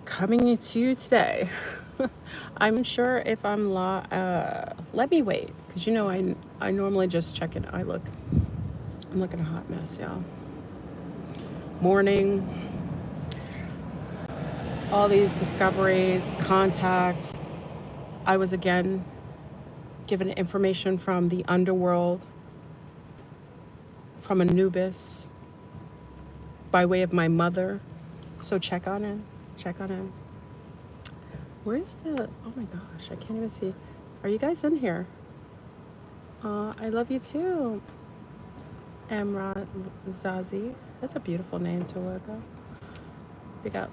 coming to you today. I'm unsure if I'm let me wait, because you know I normally just check it. I'm looking a hot mess, y'all. Morning, all these discoveries, contact. I was again given information from the underworld, from Anubis, by way of my mother. So check on him. Check on him. Where's the, oh my gosh, I can't even see. Are you guys in here? I love you too. Amra Zazi. That's a beautiful name to work on. Big up.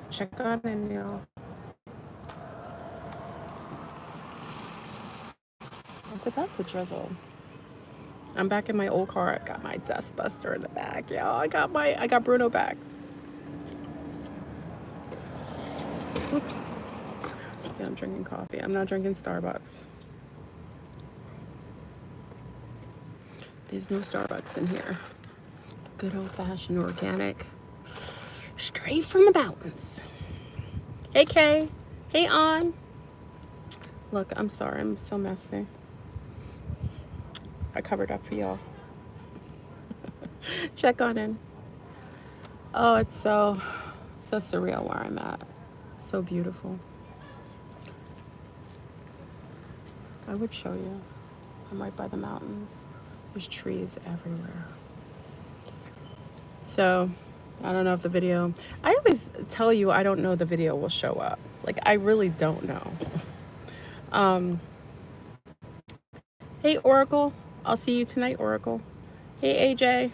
Check on in, y'all. It's about to drizzle. I'm back in my old car. I got my dust buster in the back, y'all. I got Bruno back. Oops. Yeah, I'm drinking coffee. I'm not drinking Starbucks. There's no Starbucks in here. Good old-fashioned organic. Straight from the mountains. Hey, Kay. Hey, On. Look, I'm sorry. I'm so messy. I covered up for y'all. Check on in. Oh, it's so surreal where I'm at. So beautiful. I would show you. I'm right by the mountains. There's trees everywhere. So, I don't know if the video... I always tell you I don't know the video will show up. Like, I really don't know. Hey, Oracle. I'll see you tonight, Oracle. Hey, AJ.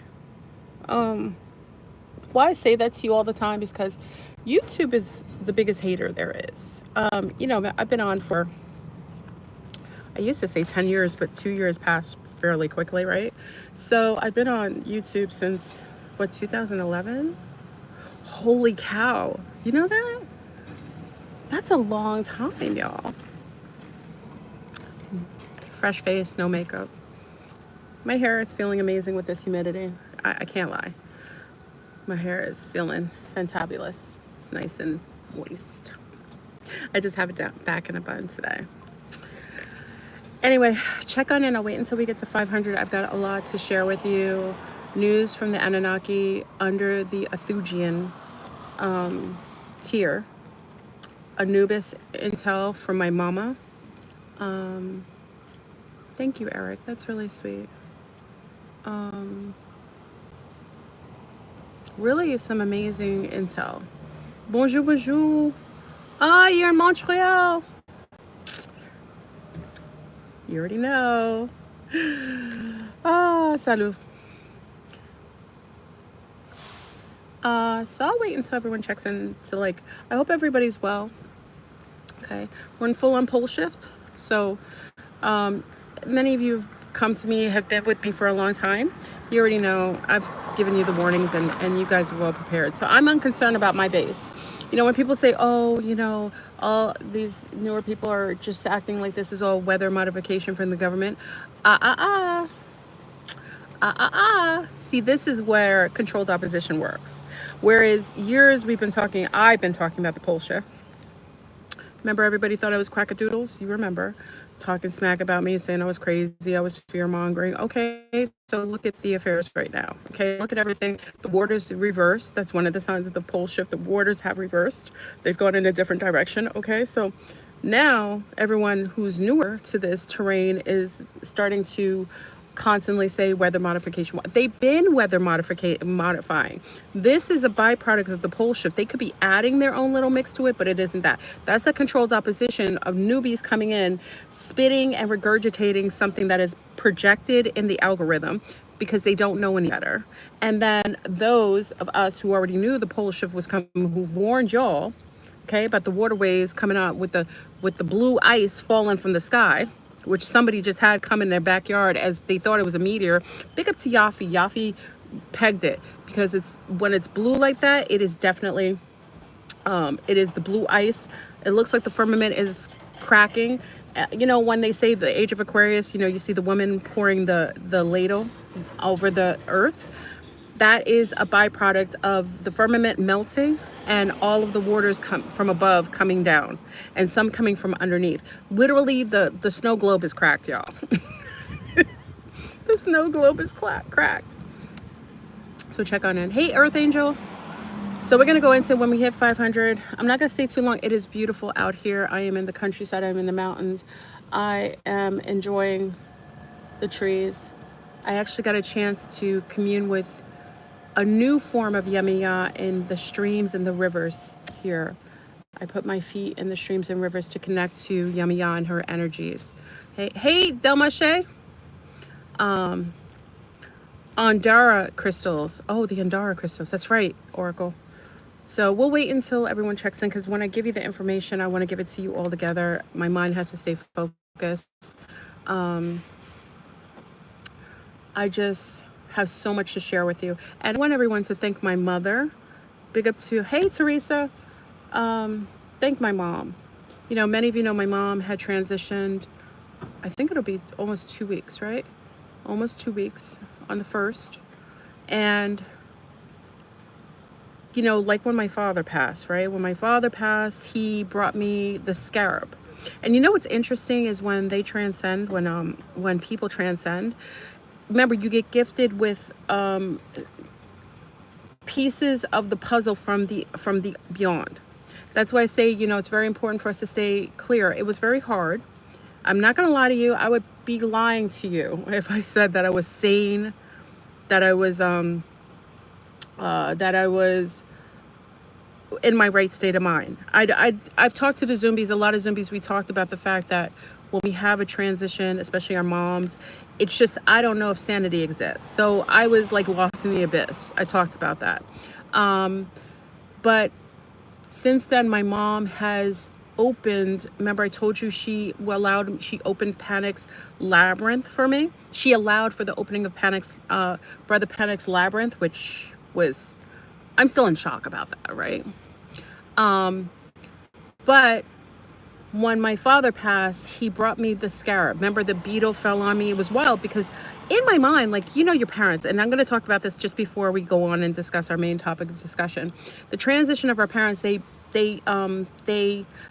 Why I say that to you all the time is because YouTube is the biggest hater there is. You know, I've been on for... I used to say 10 years, but 2 years passed fairly quickly, right? So I've been on YouTube since, 2011? Holy cow. You know that? That's a long time, y'all. Fresh face, no makeup. My hair is feeling amazing with this humidity. I can't lie. My hair is feeling fantabulous. It's nice and moist. I just have it down, back in a bun today. Anyway, check on in. I'll wait until we get to 500. I've got a lot to share with you. News from the Anunnaki under the Atheugian tier. Anubis intel from my mama. Thank you, Eric. That's really sweet. Really some amazing intel. Bonjour, bonjour. Ah, you're in Montreal. You already know. Ah, salut. So I'll wait until everyone checks in to I hope everybody's well. Okay. We're in full on PoleShift. So many of you have come to me, have been with me for a long time. You already know I've given you the warnings and you guys are well prepared. So I'm unconcerned about my base. You know, when people say, oh, you know, all these newer people are just acting like this is all weather modification from the government. See, this is where controlled opposition works. Whereas I've been talking about the PoleShift. Remember, everybody thought I was quackadoodles? You remember talking smack about me, saying I was crazy, I was fear-mongering. Okay, so look at the affairs right now. Okay, look at everything. The waters reversed. That's one of the signs of the PoleShift. The waters have reversed. They've gone in a different direction. Okay, so now everyone who's newer to this terrain is starting to constantly say weather modification. They've been weather modifying. This is a byproduct of the PoleShift. They could be adding their own little mix to it, but it isn't that. That's a controlled opposition of newbies coming in, spitting and regurgitating something that is projected in the algorithm because they don't know any better. And then those of us who already knew the PoleShift was coming, who warned y'all, okay, about the waterways coming out with the blue ice falling from the sky, which somebody just had come in their backyard as they thought it was a meteor. Big up to Yafi. Yafi pegged it because when it's blue like that, it is definitely, it is the blue ice. It looks like the firmament is cracking. You know, when they say the age of Aquarius, you know, you see the woman pouring the ladle over the earth. That is a byproduct of the firmament melting and all of the waters come from above coming down, and some coming from underneath. Literally, the snow globe is cracked, y'all. The snow globe is cracked. So check on in. Hey, Earth Angel. So we're gonna go into when we hit 500. I'm not gonna stay too long. It is beautiful out here. I am in the countryside. I'm in the mountains. I am enjoying the trees. I actually got a chance to commune with a new form of Yamiya in the streams and the rivers here. I put my feet in the streams and rivers to connect to Yamiya and her energies. Hey, Delmache. Andara crystals. Oh, the Andara crystals. That's right, Oracle. So we'll wait until everyone checks in, because when I give you the information, I want to give it to you all together. My mind has to stay focused. I just have so much to share with you. And I want everyone to thank my mother. Big up to, hey, Teresa. Thank my mom. You know, many of you know my mom had transitioned, I think it'll be almost 2 weeks, right? Almost 2 weeks on the 1st. And, you know, like when my father passed, right? When my father passed, he brought me the scarab. And you know what's interesting is when they transcend, when people transcend, remember, you get gifted with pieces of the puzzle from the beyond. That's why I say, you know, it's very important for us to stay clear. It was very hard. I'm not gonna lie to you. I would be lying to you if I said that I was sane, that I was in my right state of mind. I've talked to the Zombies, a lot of Zombies. We talked about the fact that when we have a transition, especially our moms, it's just, I don't know if sanity exists. So I was like lost in the abyss. I talked about that. But since then, my mom has opened, remember I told you she opened Panic's Labyrinth for me. She allowed for the opening of Panic's, Brother Panic's Labyrinth, which was, I'm still in shock about that, right? But when my father passed, he brought me the scarab. Remember, the beetle fell on me. It was wild because in my mind, like, you know, your parents, and I'm going to talk about this just before we go on and discuss our main topic of discussion. The transition of our parents, they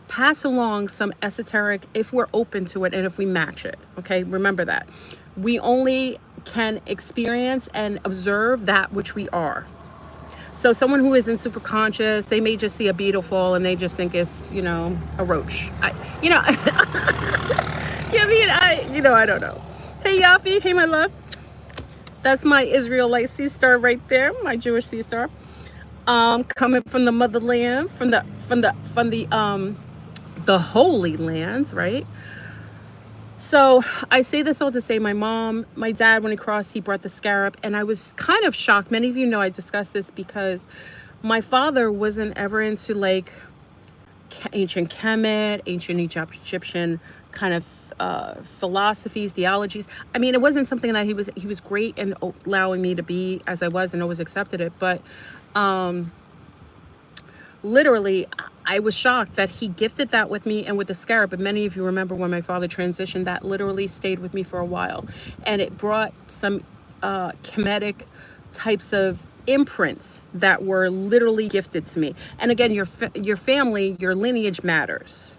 pass along some esoteric, if we're open to it and if we match it. Okay, remember that. We only can experience and observe that which we are. So someone who isn't super conscious, they may just see a beetle fall and they just think it's, you know, a roach. I don't know. Hey, Yafi. Hey, my love. That's my Israelite sea star right there, my Jewish sea star. Coming from the motherland, from the Holy Land, right? So I say this all to say my dad, when he crossed, he brought the scarab, and I was kind of shocked. Many of you know I discussed this because my father wasn't ever into like ancient Kemet, ancient Egyptian kind of philosophies, theologies. I mean, it wasn't something that he was great in allowing me to be as I was and always accepted it. But literally, I was shocked that he gifted that with me and with the scarab. But many of you remember when my father transitioned, that literally stayed with me for a while. And it brought some Kemetic types of imprints that were literally gifted to me. And again, your family, your lineage matters.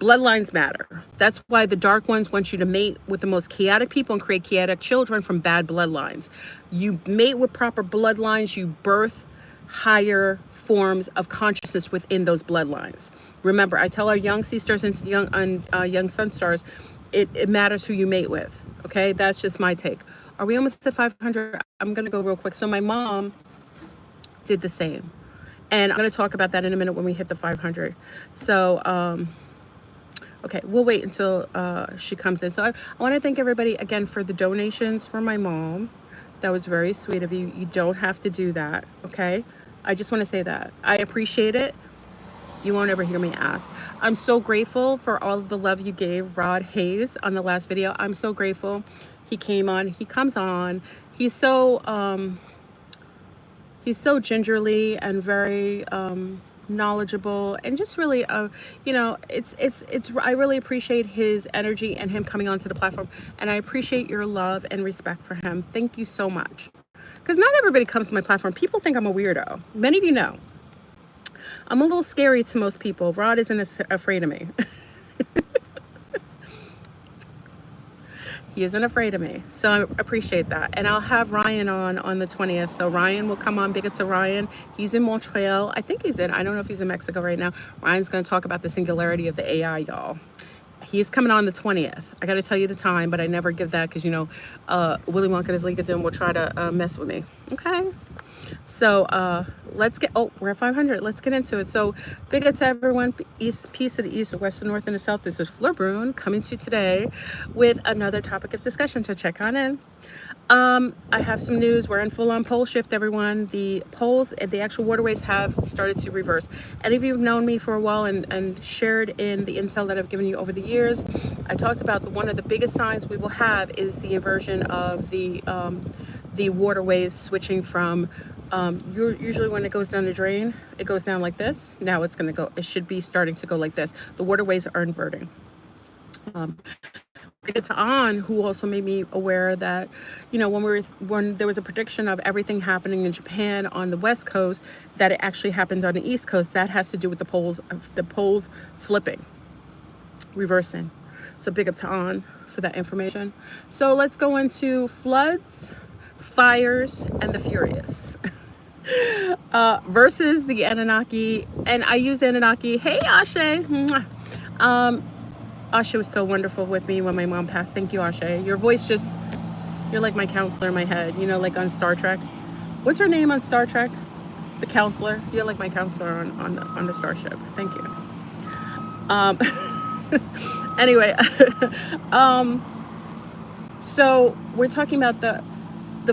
Bloodlines matter. That's why the dark ones want you to mate with the most chaotic people and create chaotic children from bad bloodlines. You mate with proper bloodlines, you birth higher forms of consciousness within those bloodlines. Remember, I tell our young sea stars and young sun stars, it matters who you mate with. Okay, that's just my take. Are we almost at 500? I'm gonna go real quick. So my mom did the same, and I'm gonna talk about that in a minute when we hit the 500. So okay, we'll wait until she comes in. So I want to thank everybody again for the donations for my mom. That was very sweet of you. You don't have to do that, okay? I just want to say that. I appreciate it. You won't ever hear me ask. I'm so grateful for all of the love you gave Rod Hayes on the last video. I'm so grateful. He came on. He comes on. He's so gingerly and very knowledgeable, and just really you know, it's I really appreciate his energy and him coming onto the platform, and I appreciate your love and respect for him. Thank you so much. because not everybody comes to my platform. People think I'm a weirdo. Many of you know. I'm a little scary to most people. Rod isn't afraid of me. He isn't afraid of me. So I appreciate that. And I'll have Ryan on the 20th. So Ryan will come on. Big up to Ryan. He's in Montreal. I think he's in, I don't know if he's in Mexico right now. Ryan's going to talk about the singularity of the AI, y'all. He's coming on the 20th. I got to tell you the time, but I never give that because, you know, Willy Wonka and his League of Doom will try to mess with me. Okay. So let's get, oh, we're at 500. Let's get into it. So big up to everyone. Peace to the east, the west, the north, and the south. This is FleurBrun coming to you today with another topic of discussion, so check on in. I have some news. We're in full-on pole shift, everyone. The poles, the actual waterways have started to reverse. Any of you have known me for a while and shared in the intel that I've given you over the years, I talked about one of the biggest signs we will have is the inversion of the waterways switching from usually when it goes down the drain, it goes down like this. Now it's going to go, it should be starting to go like this. The waterways are inverting. It's on who also made me aware that, you know, when there was a prediction of everything happening in Japan on the West Coast, that it actually happened on the East Coast. That has to do with the poles flipping, reversing. So big up to On for that information. So let's go into floods, fires, and the furious. Versus the Anunnaki, and I use Anunnaki. Hey, Ashe. Ashe was so wonderful with me when my mom passed. Thank you, Ashe. Your voice just, you're like my counselor in my head. You know, like on Star Trek. What's her name on Star Trek? The counselor. You're like my counselor on the starship. Thank you. Anyway, so we're talking about the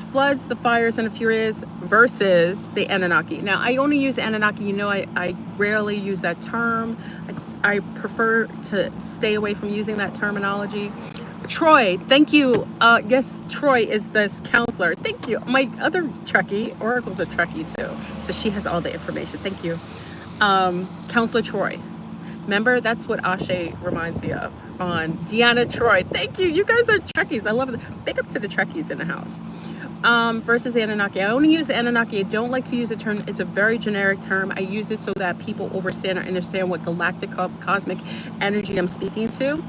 floods, the fires, and the furious versus the Anunnaki. Now, I only use Anunnaki. You know, I rarely use that term. I prefer to stay away from using that terminology. Troy, thank you. Yes, Troy is this counselor. Thank you. My other Trekkie, Oracle's a Trekkie too, so she has all the information. Thank you. Counselor Troy. Remember, that's what Ashe reminds me of on Deanna Troy. Thank you. You guys are Trekkies. I love it. Big up to the Trekkies in the house. Versus the Anunnaki. I only use Anunnaki. I don't like to use the term. It's a very generic term. I use it so that people understand what galactic cosmic energy I'm speaking to.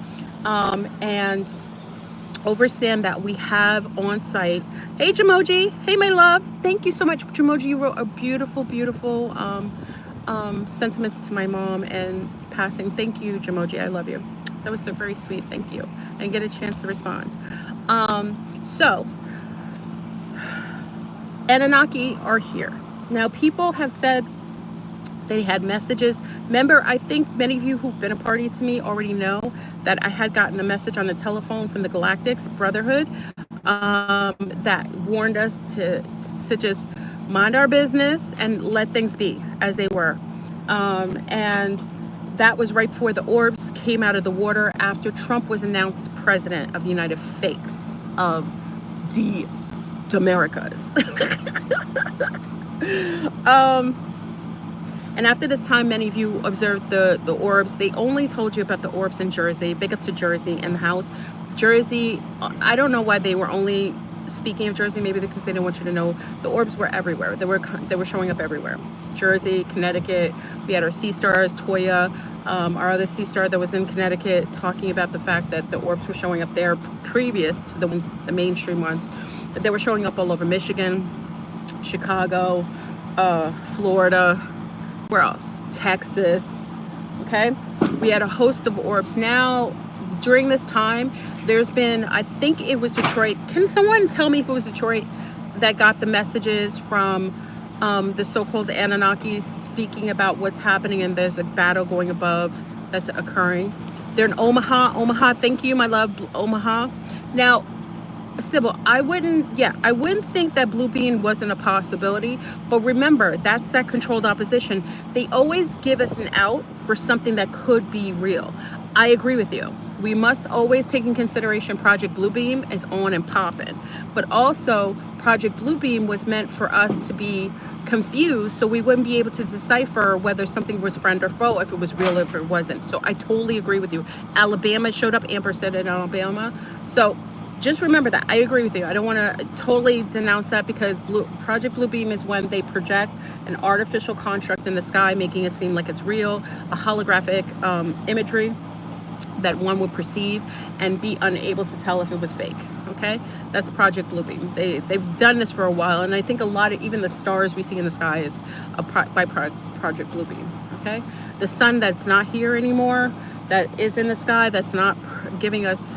And understand that we have on site. Hey, Jamoji. Hey, my love. Thank you so much. Jamoji, you wrote a beautiful, beautiful sentiments to my mom and passing. Thank you, Jamoji. I love you. That was so very sweet. Thank you. I didn't get a chance to respond. So Anunnaki are here. Now, people have said they had messages. Remember, I think many of you who've been a party to me already know that I had gotten a message on the telephone from the Galactics Brotherhood that warned us to just mind our business and let things be as they were. And that was right before the orbs came out of the water after Trump was announced president of the United Fakes of the Americas. And after this time, many of you observed the orbs. They only told you about the orbs in Jersey. Big up to Jersey and the house. Jersey, I don't know why they were only speaking of Jersey, maybe because they didn't want you to know. The orbs were everywhere. They were showing up everywhere. Jersey, Connecticut. We had our sea stars, Toya, our other sea star that was in Connecticut, talking about the fact that the orbs were showing up there previous to the ones, the mainstream ones. But they were showing up all over Michigan, Chicago, Florida, where else? Texas. Okay, we had a host of orbs. Now, during this time, there's been, I think it was Detroit. Can someone tell me if it was Detroit that got the messages from the so-called Anunnaki speaking about what's happening and there's a battle going above that's occurring? They're in Omaha. Omaha, thank you, my love, Omaha. Now, Sybil, I wouldn't think that blue beam wasn't a possibility, but remember, that's that controlled opposition. They always give us an out for something that could be real. I agree with you. We must always take in consideration Project Bluebeam is on and popping, but also Project Bluebeam was meant for us to be confused, so we wouldn't be able to decipher whether something was friend or foe, if it was real, if it wasn't. So I totally agree with you. Alabama showed up. Amber said in Alabama. So just remember that. I agree with you. I don't want to totally denounce that, because Project Bluebeam is when they project an artificial construct in the sky, making it seem like it's real, a holographic imagery that one would perceive and be unable to tell if it was fake. Okay, that's Project Bluebeam. They've done this for a while, and I think a lot of even the stars we see in the sky is by Project Bluebeam. Okay, the sun that's not here anymore, that is in the sky, that's not giving us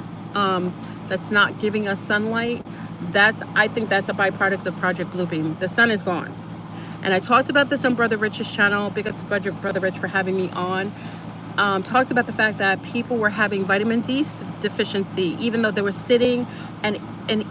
sunlight. I think that's a byproduct of Project Bluebeam. The sun is gone, and I talked about this on Brother Rich's channel. Big up to Brother Rich for having me on. Talked about the fact that people were having vitamin D deficiency, even though they were sitting and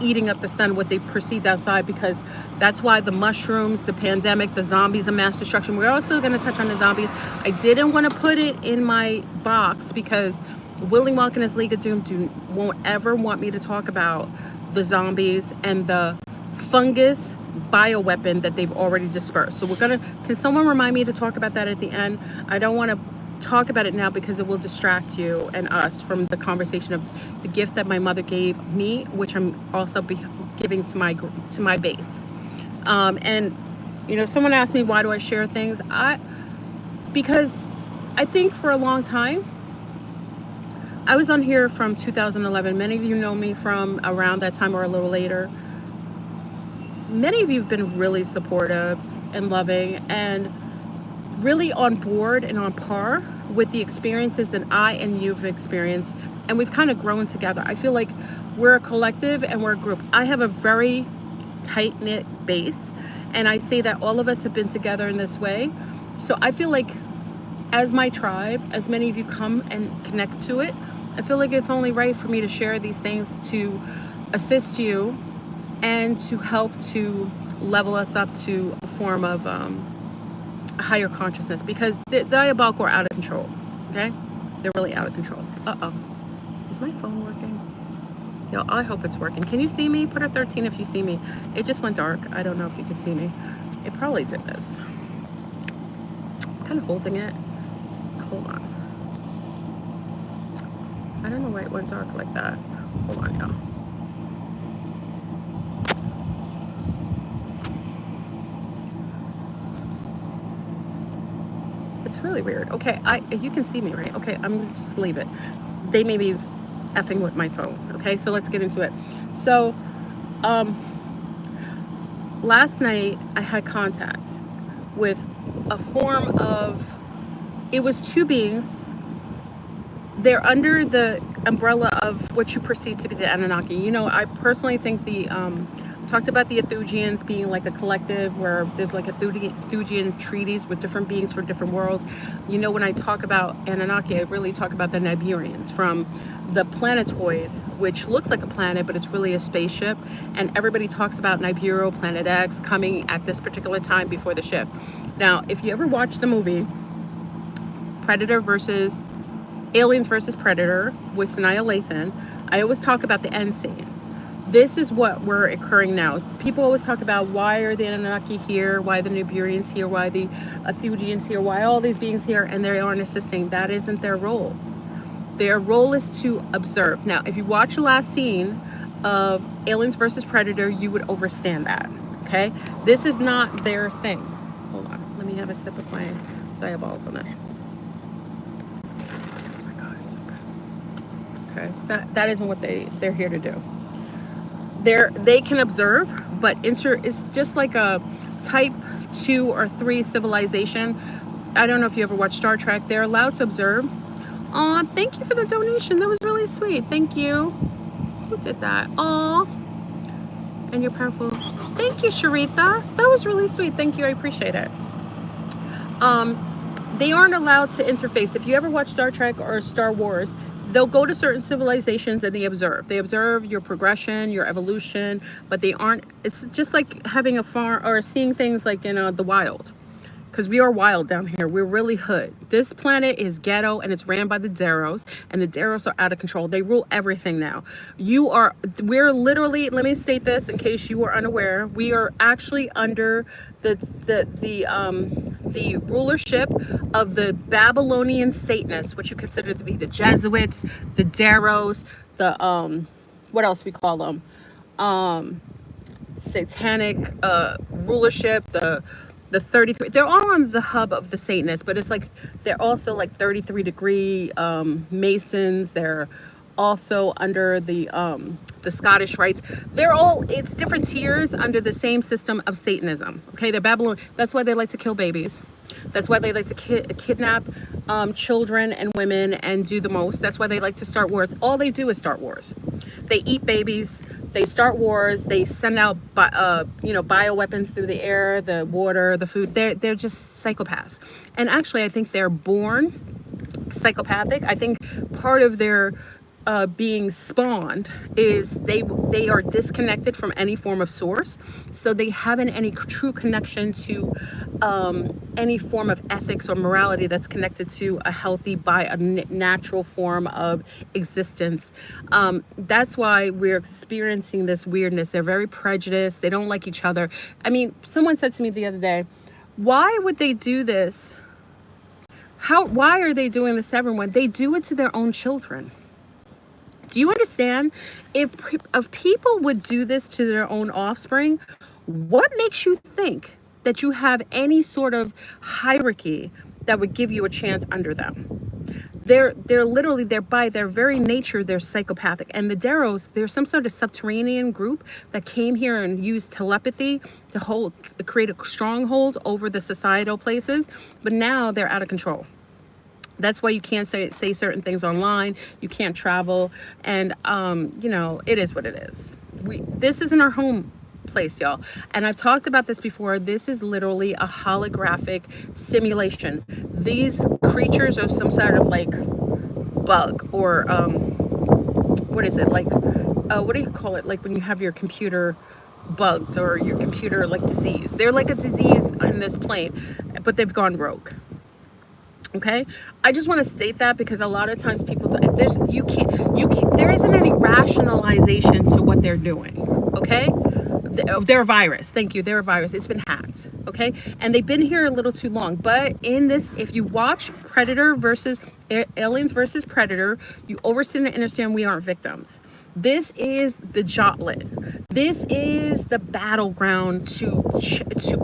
eating up the sun, what they perceived outside, because that's why the mushrooms, the pandemic, the zombies, and mass destruction. We're also going to touch on the zombies. I didn't want to put it in my box because Willing Walk and his League of Doom won't ever want me to talk about the zombies and the fungus bioweapon that they've already dispersed. So can someone remind me to talk about that at the end? I don't want to talk about it now because it will distract you and us from the conversation of the gift that my mother gave me, which I'm also giving to my base. And someone asked me, why do I share things? Because I think for a long time, I was on here from 2011. Many of you know me from around that time or a little later. Many of you have been really supportive and loving and really on board and on par with the experiences that I and you've experienced, and we've kind of grown together. I feel like we're a collective and we're a group. I have a very tight-knit base, and I say that all of us have been together in this way. So I feel like as my tribe, as many of you come and connect to it, I feel like it's only right for me to share these things to assist you and to help to level us up to a form of higher consciousness, because the diabolical are out of control. Okay, they're really out of control. Is my phone working? Yo, I hope it's working. Can you see me? Put a 13 if you see me. It just went dark. I don't know if you can see me. It probably did this. I'm kind of holding it. Hold on. I don't know why it went dark like that. Hold on, y'all. It's really weird. Okay, you can see me, right? Okay, I'm gonna just leave it. They may be effing with my phone. Okay, so let's get into it. So, last night I had contact with a form of, it was two beings. They're under the umbrella of what you perceive to be the Anunnaki. I personally think talked about the Ethugians being like a collective where there's like Ethugian treaties with different beings for different worlds. When I talk about Anunnaki, I really talk about the Niburians from the planetoid, which looks like a planet, but it's really a spaceship. And everybody talks about Nibiru, Planet X, coming at this particular time before the shift. Now, if you ever watch the movie Aliens versus Predator with Sanaa Lathan, I always talk about the end scene. This is what we're occurring now. People always talk about why are the Anunnaki here, why the Niburians here, why the Ethugians here, why all these beings here, and they aren't assisting. That isn't their role. Their role is to observe. Now, if you watch the last scene of Aliens versus Predator, you would understand that, okay? This is not their thing. Hold on, let me have a sip of my diabolicalness. Oh my God, it's so good. Okay, that isn't what they're here to do. They can observe, but it's just like a type 2 or 3 civilization. I don't know if you ever watched Star Trek. They're allowed to observe. Aw, thank you for the donation. That was really sweet. Thank you. Who did that? Aw. And you're powerful. Thank you, Sharitha. That was really sweet. Thank you. I appreciate it. They aren't allowed to interface. If you ever watch Star Trek or Star Wars, they'll go to certain civilizations and they observe. They observe your progression, your evolution, but they aren't, it's just like having a farm or seeing things like in the wild. Because we are wild down here. We're really hood. This planet is ghetto and it's ran by the Deros, and the Deros are out of control. They rule everything now. We're literally, let me state this in case you are unaware, we are actually under the rulership of the Babylonian Satanists, which you consider to be the Jesuits, the Deros, what else we call them? Satanic rulership, the 33, they're all on the hub of the Satanists, but it's like they're also like 33-degree Masons. They're also under the Scottish rites. They're all, it's different tiers under the same system of Satanism. Okay, they're Babylon. That's why they like to kill babies. That's why they like to kidnap children and women and do the most. That's why they like to start wars. All they do is start wars. They eat babies. They start wars. They send out, bioweapons through the air, the water, the food. They're just psychopaths. And actually, I think they're born psychopathic. I think part of their being spawned is they are disconnected from any form of source, so they haven't any true connection to any form of ethics or morality that's connected to a healthy by a natural form of existence. That's why we're experiencing this weirdness. They're very prejudiced. They don't like each other. I mean, someone said to me the other day, why would they do this? Why are they doing this to everyone? They do it to their own children. Do you understand? If people would do this to their own offspring, what makes you think that you have any sort of hierarchy that would give you a chance under them? They're literally, by their very nature, they're psychopathic. And the Deros, they're some sort of subterranean group that came here and used telepathy to create a stronghold over the societal places. But now they're out of control. That's why you can't say certain things online. You can't travel. And, it is what it is. This isn't our home place, y'all. And I've talked about this before. This is literally a holographic simulation. These creatures are some sort of like bug or, what is it? Like, what do you call it? Like when you have your computer bugs or your computer like disease. They're like a disease in this plane, but they've gone rogue. Okay, I just want to state that because a lot of times people, there isn't any rationalization to what they're doing. Okay, they're a virus. Thank you. They're a virus. It's been hacked. Okay, and they've been here a little too long. But in this, if you watch Predator versus Aliens versus Predator, you understand we aren't victims. This is the jotlet. This is the battleground to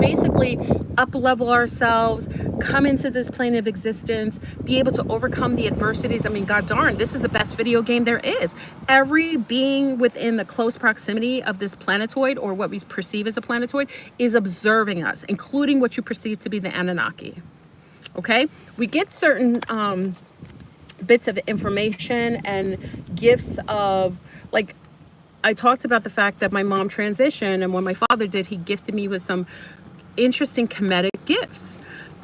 basically up-level ourselves, come into this plane of existence, be able to overcome the adversities. I mean, god darn, this is the best video game there is. Every being within the close proximity of this planetoid, or what we perceive as a planetoid, is observing us, including what you perceive to be the Anunnaki. Okay? We get certain bits of information and gifts of, like, I talked about the fact that my mom transitioned, and when my father did, he gifted me with some interesting comedic gifts.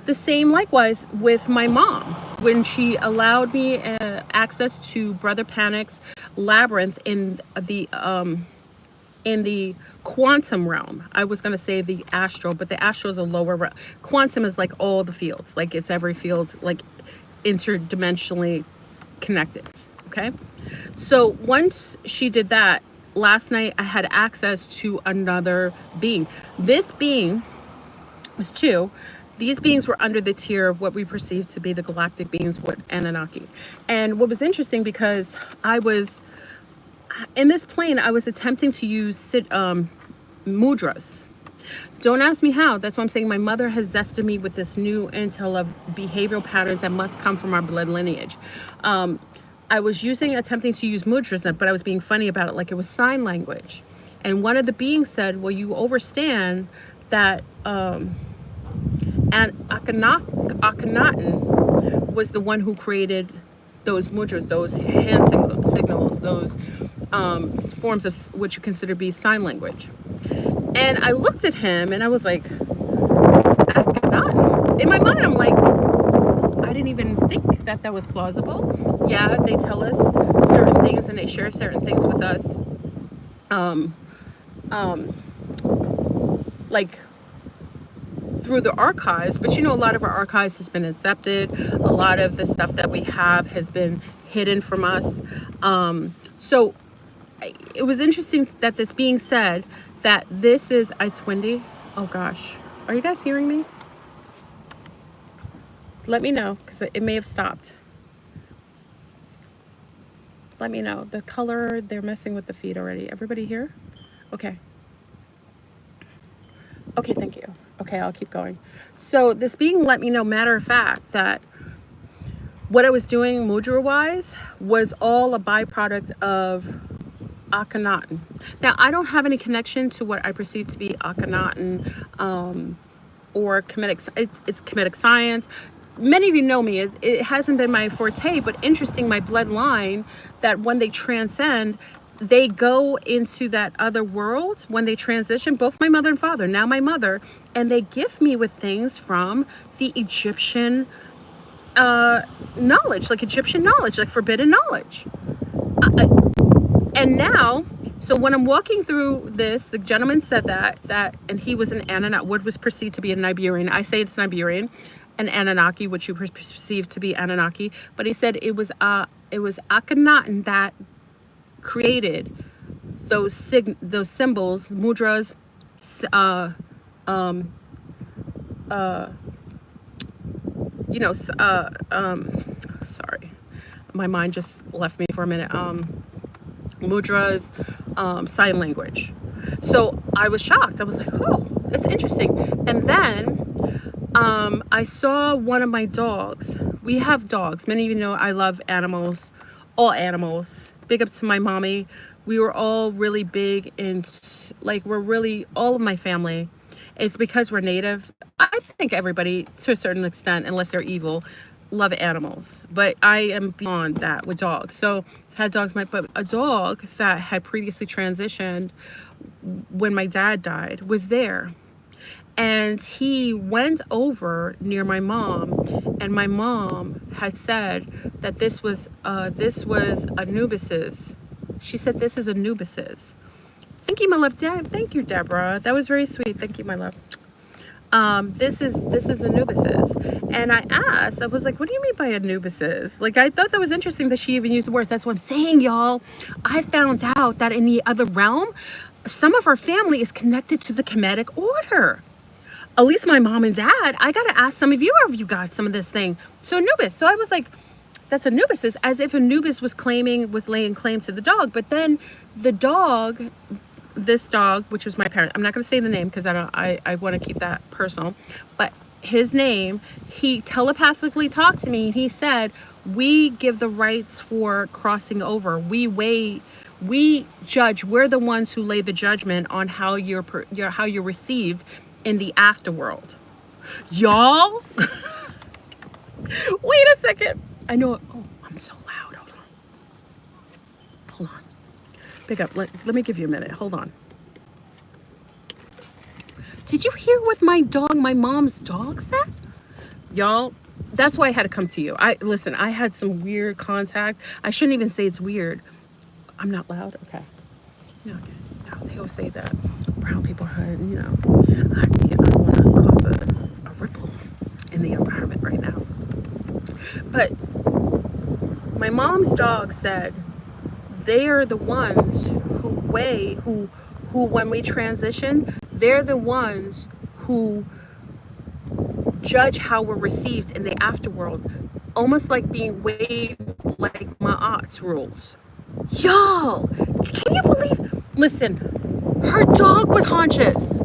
The same likewise with my mom, when she allowed me access to Brother Panic's labyrinth in the quantum realm. I was going to say the astral, but the astral is a lower realm. Quantum is like all the fields, like it's every field, like interdimensionally connected. Okay, so once she did that, last night I had access to another being. This being was two. These beings were under the tier of what we perceive to be the galactic beings, what Anunnaki. And what was interesting, because I was in this plane, I was attempting to use mudras. Don't ask me how. That's why I'm saying my mother has zested me with this new intel of behavioral patterns that must come from our blood lineage. I was attempting to use mudras, but I was being funny about it, like it was sign language. And one of the beings said, well, you overstand that and Akhenaten was the one who created those mudras, those hand signals, those forms of what you consider to be sign language. And I looked at him and I was like, Akhenaten? In my mind, I'm like, I didn't even think that was plausible. Yeah, they tell us certain things and they share certain things with us. Like through the archives, but a lot of our archives has been incepted. A lot of the stuff that we have has been hidden from us. So it was interesting that this being said that this is, it's windy. Oh gosh, are you guys hearing me? Let me know, because it may have stopped. Let me know. The color, they're messing with the feed already. Everybody here? Okay. Okay, thank you. Okay, I'll keep going. So this being let me know, matter of fact, that what I was doing mudra-wise was all a byproduct of Akhenaten. Now, I don't have any connection to what I perceive to be Akhenaten or Kemetic. It's Kemetic science. Many of you know me. It hasn't been my forte, but interesting, my bloodline, that when they transcend, they go into that other world when they transition, both my mother and father, now my mother, and they gift me with things from the Egyptian knowledge, like Egyptian knowledge, like forbidden knowledge. And now, so when I'm walking through this, the gentleman said that, and he was an Anunnaki, what was perceived to be a Niberian. I say it's Niberian, an Anunnaki, which you perceive to be Anunnaki. But he said it was Akhenaten that created those symbols, mudras, sorry, my mind just left me for a minute. Mudras, sign language. So I was shocked. I was like, oh, it's interesting. And then I saw one of my dogs. We have dogs. Many of you know I love animals, all animals. Big up to my mommy. We were all really big and we're really, all of my family. It's because we're native. I think everybody, to a certain extent, unless they're evil, love animals. But I am beyond that with dogs. So I've had dogs, but a dog that had previously transitioned when my dad died was there. And he went over near mom, and my mom had said that this was Anubis's. She said, this is Anubis's. Thank you, my love. Thank you, Deborah. That was very sweet. Thank you, my love. This is Anubis's. And I asked, I was like, what do you mean by Anubis's? Like, I thought that was interesting that she even used the words. That's what I'm saying, y'all. I found out that in the other realm, some of our family is connected to the Kemetic order. At least my mom and dad. I got to ask some of you if you got some of this thing. So Anubis. So I was like, that's Anubis's, as if Anubis was laying claim to the dog. But then the dog, this dog, which was my parent, I'm not going to say the name because I want to keep that personal, but his name, he telepathically talked to me and he said, we give the rights for crossing over. We judge. We're the ones who lay the judgment on how you're received in the afterworld. Y'all, wait a second. I know. Oh, I'm so loud. Hold on. Pick up. Let me give you a minute. Hold on. Did you hear what my mom's dog said? Y'all, that's why I had to come to you. Listen, I had some weird contact. I shouldn't even say it's weird. I'm not loud? Okay. No, they always say that brown people hurt, I don't want to cause a ripple in the environment right now. But my mom's dog said they are the ones who when we transition, they're the ones who judge how we're received in the afterworld, almost like being weighed like Ma'at's rules. Y'all, can you believe? Listen, her dog with haunches.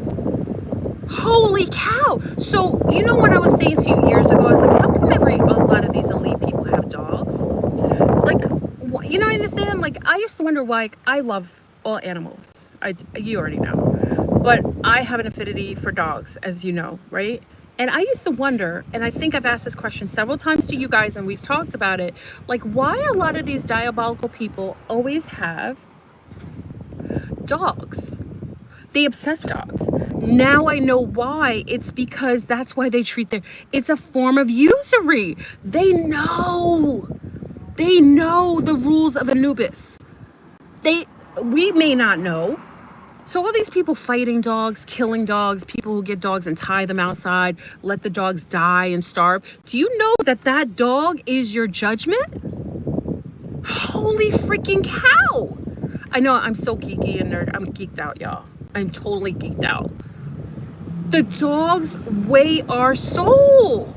Holy cow. So, when I was saying to you years ago, I was like, how come a lot of these elite people have dogs? Like, I understand? Like, I used to wonder why. I love all animals. You already know. But I have an affinity for dogs, as you know, right? And I used to wonder, and I think I've asked this question several times to you guys, and we've talked about it, like why a lot of these diabolical people always have dogs. They obsess with dogs. Now I know why. It's because that's why they treat it's a form of usury. They know the rules of Anubis. We may not know. So all these people fighting dogs, killing dogs, people who get dogs and tie them outside, let the dogs die and starve. Do you know that dog is your judgment? Holy freaking cow. I know I'm so geeky and nerd. I'm geeked out, y'all. I'm totally geeked out. The dogs weigh our soul.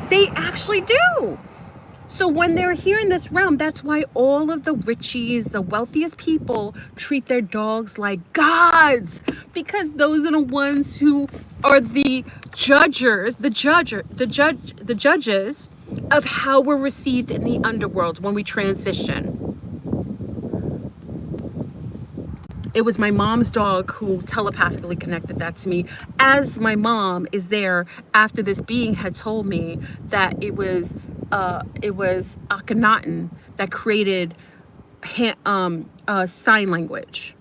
They actually do. So when they're here in this realm, that's why all of the richies, the wealthiest people treat their dogs like gods, because those are the ones who are the judges, the judges of how we're received in the underworld when we transition. It was my mom's dog who telepathically connected that to me, as my mom is there after this being had told me that it was Akhenaten that created sign language.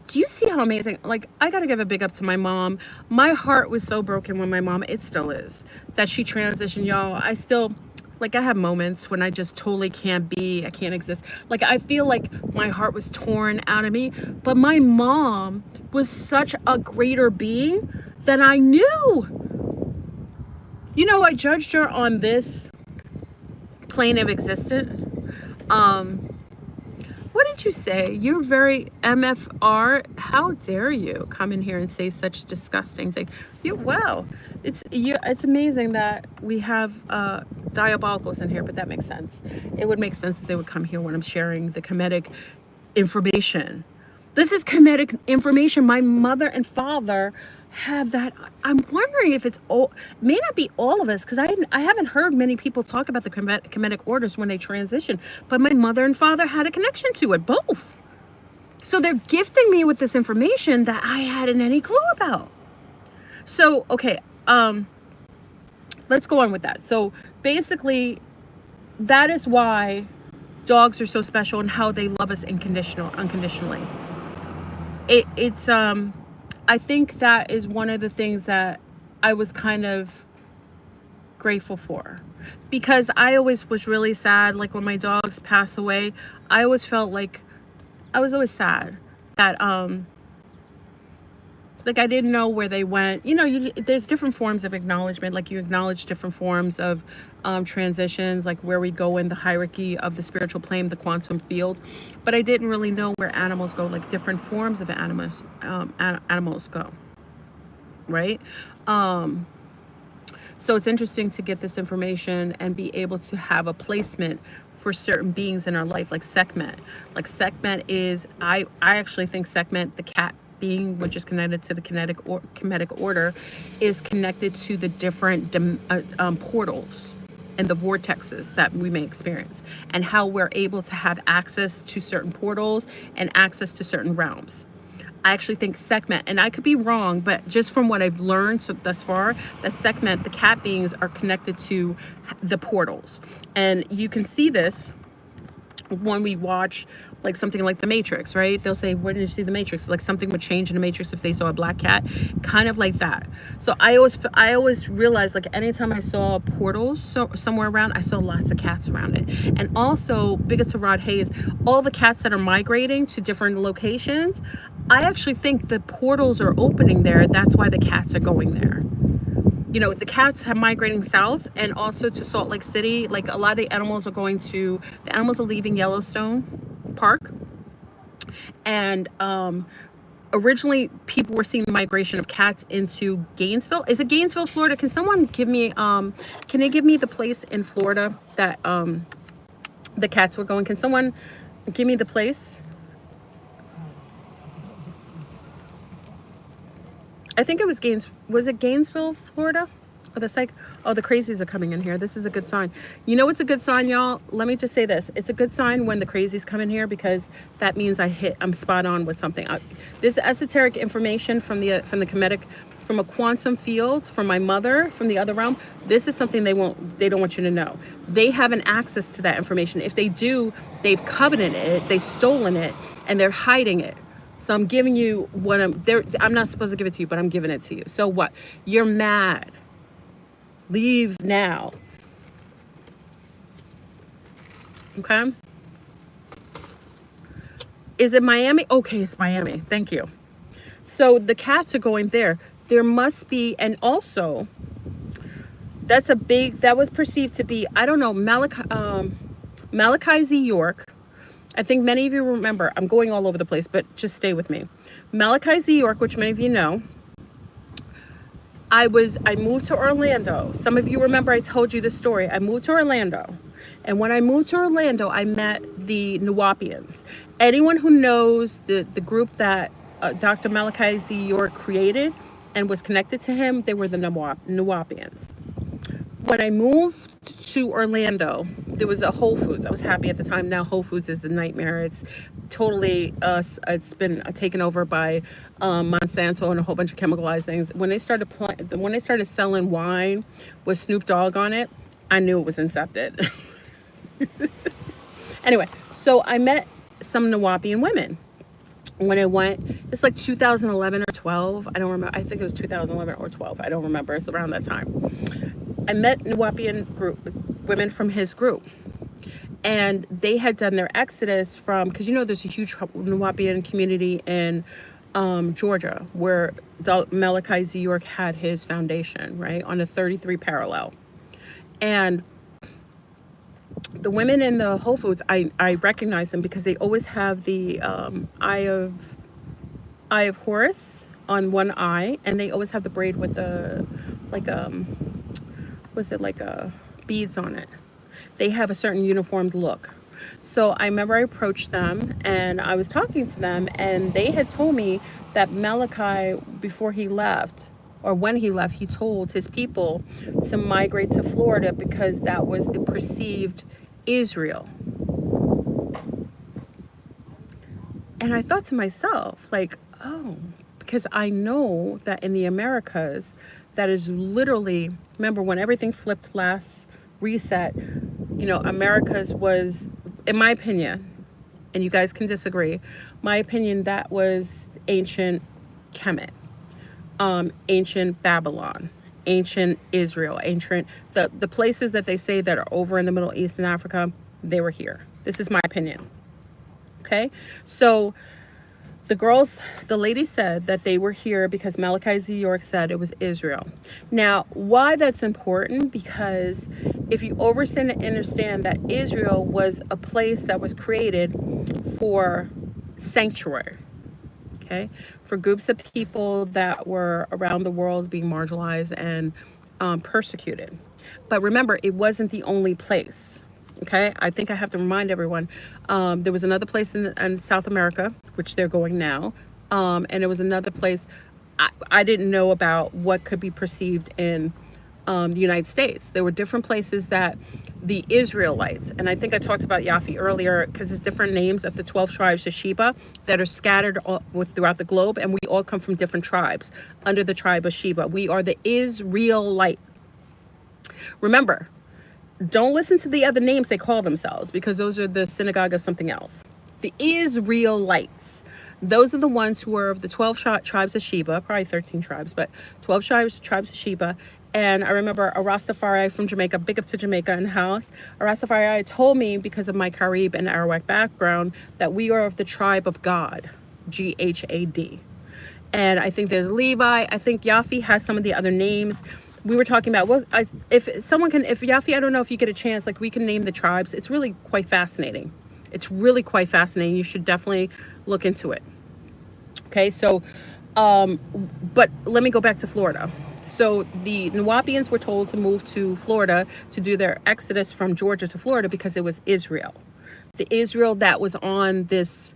Do you see how amazing? Like, I gotta give a big up to my mom. My heart was so broken when my mom, it still is, that she transitioned, y'all. I still, like, I have moments when I just totally can't be, I can't exist. Like, I feel like my heart was torn out of me, but my mom was such a greater being than I knew. You know, I judged her on this plane of existence. What did you say? You're very MFR. How dare you come in here and say such disgusting thing? Wow, it's amazing that we have diabolicals in here, but that makes sense. It would make sense that they would come here when I'm sharing the comedic information. This is comedic information. My mother and father have that. I'm wondering if it's all, may not be all of us, because I haven't heard many people talk about the comedic orders when they transition, but my mother and father had a connection to it, both. So they're gifting me with this information that I hadn't any clue about. So, okay, let's go on with that. So basically, that is why dogs are so special and how they love us unconditionally. It's I think that is one of the things that I was kind of grateful for, because I always was really sad. Like when my dogs pass away, I always felt like I was always sad that like I didn't know where they went. You know, there's different forms of acknowledgement. Like you acknowledge different forms of transitions, like where we go in the hierarchy of the spiritual plane, the quantum field. But I didn't really know where animals go, like different forms of animals go, right? So it's interesting to get this information and be able to have a placement for certain beings in our life, like Sekhmet. Like Sekhmet is, I actually think Sekhmet, the cat being, which is connected to the comedic order, is connected to the different portals and the vortexes that we may experience, and how we're able to have access to certain portals and access to certain realms. I actually think Sekhmet, and I could be wrong, but just from what I've learned thus far, that Sekhmet, the cat beings, are connected to the portals. And you can see this when we watch like something like The Matrix, right? They'll say, where did you see The Matrix? Like something would change in The Matrix if they saw a black cat, kind of like that. So I always realized, like anytime I saw portals somewhere around, I saw lots of cats around it. And also, big to Rod Hayes, all the cats that are migrating to different locations, I actually think the portals are opening there. That's why the cats are going there. You know, the cats are migrating south and also to Salt Lake City. Like a lot of the animals are leaving Yellowstone Park. And originally people were seeing the migration of cats into Gainesville. Is it Gainesville, Florida? Can someone give me, can they give me the place in Florida that the cats were going? Can someone give me the place? I think it was was it Gainesville, Florida? Oh, the crazies are coming in here. This is a good sign. You know, it's a good sign, y'all. Let me just say this. It's a good sign when the crazies come in here, because that means I'm spot on with something. This esoteric information from the comedic, from a quantum field, from my mother, from the other realm. This is something they don't want you to know. They have an access to that information. If they do, they've covenanted it, they've stolen it, and they're hiding it. So I'm giving you what I'm not supposed to give it to you, but I'm giving it to you. So what? You're mad. Leave now. Okay. Is it Miami? Okay, it's Miami. Thank you. So the cats are going there. There must be, and also that was perceived to be, I don't know, Malachi Z. York. I think many of you remember, I'm going all over the place, but just stay with me. Malachi Z. York, which many of you know, I moved to Orlando. Some of you remember I told you this story. I moved to Orlando And when I moved to Orlando, I met the Nuwapians. Anyone who knows the group that Dr. Malachi Z. York created and was connected to him, they were the Nuwapians. When I moved to Orlando, there was a Whole Foods. I was happy at the time. Now Whole Foods is a nightmare. It's totally it's been taken over by Monsanto and a whole bunch of chemicalized things. When they started selling wine with Snoop Dogg on it, I knew it was incepted. Anyway, so I met some Nuwapian women. When I went, it's like 2011 or 12. I don't remember. I think it was 2011 or 12. I don't remember. It's around that time. I met Nuwapian women from his group, and they had done their exodus from, because there's a huge Nuwapian community in Georgia where Malachi Z. York had his foundation, right, on a 33 parallel. And the women in the Whole Foods, I recognize them because they always have the eye of Horus on one eye, and they always have the braid with the beads on it. They have a certain uniformed look. So I remember I approached them and I was talking to them, and they had told me that Malachi, before he left, or when he left, he told his people to migrate to Florida because that was the perceived Israel. And I thought to myself, like, oh, because I know that in the Americas, that is literally, remember when everything flipped last reset, Americas was, in my opinion, and you guys can disagree, my opinion, that was ancient Kemet, ancient Babylon, ancient Israel, ancient, the places that they say that are over in the Middle East and Africa, they were here. This is my opinion. Okay, so the lady said that they were here because Malachi Z. York said it was Israel. Now, why that's important? Because if you understand that Israel was a place that was created for sanctuary, okay, for groups of people that were around the world being marginalized and persecuted. But remember, it wasn't the only place. Okay, I think I have to remind everyone, there was another place in South America, which they're going now, and there was another place I didn't know about what could be perceived in the United States. There were different places that the Israelites, and I think I talked about Yafi earlier, because there's different names of the 12 tribes of Sheba that are scattered throughout the globe, and we all come from different tribes under the tribe of Sheba. We are the Israelite. Remember, don't listen to the other names they call themselves, because those are the synagogue of something else. The Israelites, those are the ones who are of the 12 tribes of Sheba, probably 13 tribes, but 12 tribes of Sheba. And I remember a Rastafari from Jamaica, big up to Jamaica in the house. A Rastafari told me, because of my Carib and Arawak background, that we are of the tribe of God, G-H-A-D. And I think there's Levi. I think Yafi has some of the other names. We were talking about, if Yafi, I don't know if you get a chance, like we can name the tribes. It's really quite fascinating. It's really quite fascinating. You should definitely look into it. Okay, so, but let me go back to Florida. So the Nuwapians were told to move to Florida to do their exodus from Georgia to Florida because it was Israel. The Israel that was on this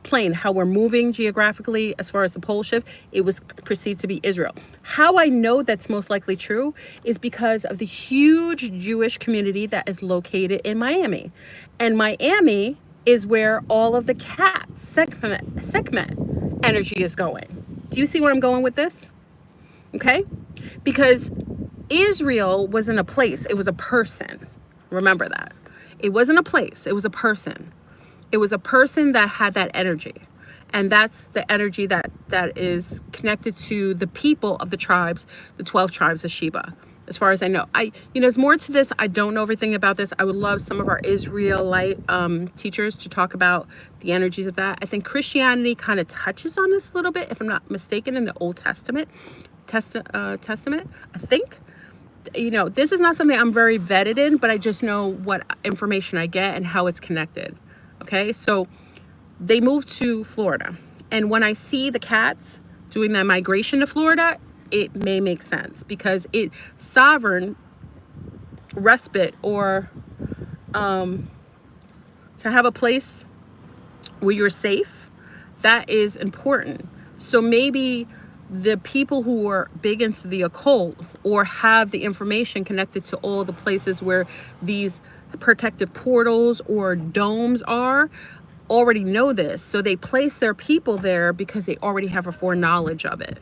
plane, how we're moving geographically as far as the pole shift, it was perceived to be Israel. How I know that's most likely true is because of the huge Jewish community that is located in Miami. And Miami is where all of the cat Sekhmet energy is going. Do you see where I'm going with this? Okay? Because Israel wasn't a place, it was a person. Remember that. It wasn't a place, it was a person. It was a person that had that energy. And that's the energy that is connected to the people of the tribes, the 12 tribes of Sheba, as far as I know. There's more to this. I don't know everything about this. I would love some of our Israelite teachers to talk about the energies of that. I think Christianity kind of touches on this a little bit, if I'm not mistaken, in the Old Testament. Testament, I think. This is not something I'm very vetted in, but I just know what information I get and how it's connected. Okay, so they moved to Florida. And when I see the cats doing that migration to Florida, it may make sense because sovereign respite or to have a place where you're safe, that is important. So maybe the people who are big into the occult or have the information connected to all the places where these protective portals or domes are already know this. So they place their people there because they already have a foreknowledge of it.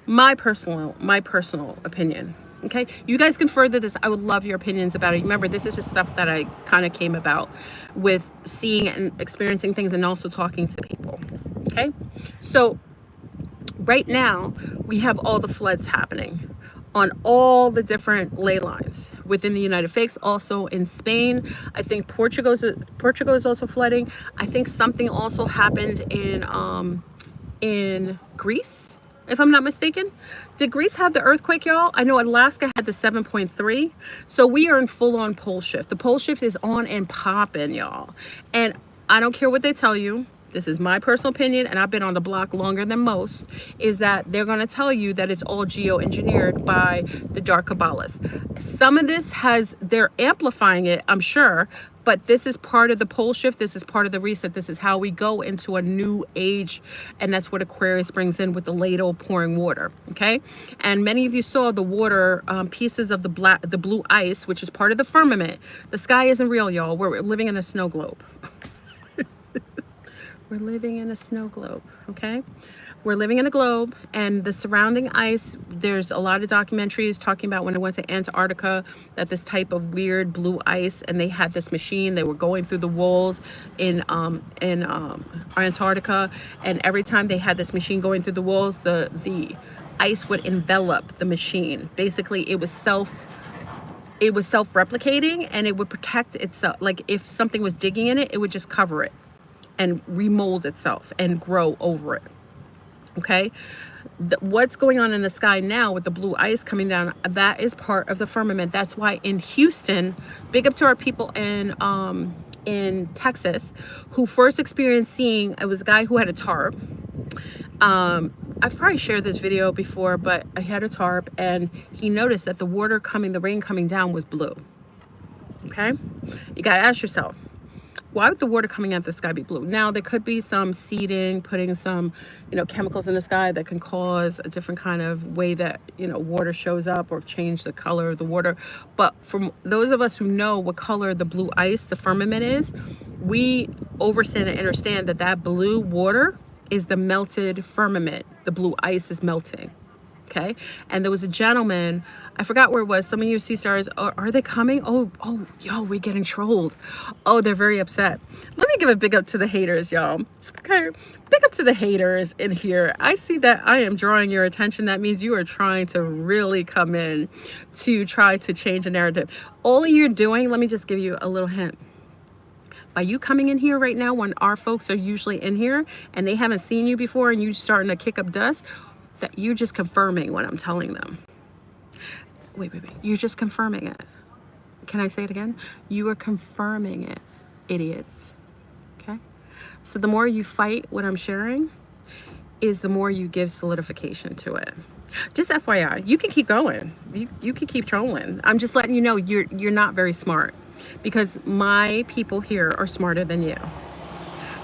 My personal opinion. Okay, you guys can further this. I would love your opinions about it. Remember, this is just stuff that I kind of came about with seeing and experiencing things and also talking to people. Okay, so right now we have all the floods happening on all the different ley lines within the United States, also in Spain. I think Portugal is also flooding. I think something also happened in Greece, if I'm not mistaken. Did Greece have the earthquake, y'all? I know Alaska had the 7.3. So we are in full-on pole shift. The pole shift is on and popping, y'all. And I don't care what they tell you. This is my personal opinion, and I've been on the block longer than most, is that they're going to tell you that it's all geoengineered by the dark Kabbalists. Some of this they're amplifying it, I'm sure, but this is part of the pole shift. This is part of the reset. This is how we go into a new age, and that's what Aquarius brings in with the ladle pouring water, okay? And many of you saw the water, pieces of the blue ice, which is part of the firmament. The sky isn't real, y'all. We're living in a snow globe. We're living in a snow globe, okay? We're living in a globe, and the surrounding ice, there's a lot of documentaries talking about when I went to Antarctica, that this type of weird blue ice, and they had this machine, they were going through the walls in Antarctica, and every time they had this machine going through the walls, the ice would envelop the machine. Basically, it was self-replicating, and it would protect itself. Like if something was digging in it, it would just cover it and remold itself and grow over it. Okay, what's going on in the sky now with the blue ice coming down, that is part of the firmament. That's why in Houston, big up to our people in Texas who first experienced seeing, it was a guy who had a tarp. I've probably shared this video before, but I had a tarp and he noticed that the rain coming down was blue. Okay, you gotta ask yourself, why would the water coming out of the sky be blue? Now, there could be some seeding, putting some, chemicals in the sky that can cause a different kind of way that, water shows up or change the color of the water. But from those of us who know what color the blue ice, the firmament is, we understand that blue water is the melted firmament. The blue ice is melting. Okay, and there was a gentleman, I forgot where it was. Some of you sea stars, are they coming? Oh, yo, we're getting trolled. Oh, they're very upset. Let me give a big up to the haters, y'all. Okay, big up to the haters in here. I see that I am drawing your attention. That means you are trying to really come in to try to change a narrative. All you're doing, let me just give you a little hint. By you coming in here right now, when our folks are usually in here and they haven't seen you before and you starting to kick up dust, that you're just confirming what I'm telling them. Wait. You're just confirming it. Can I say it again? You are confirming it, idiots. Okay? So the more you fight what I'm sharing is the more you give solidification to it. Just FYI, you can keep going. You can keep trolling. I'm just letting you know you're not very smart, because my people here are smarter than you.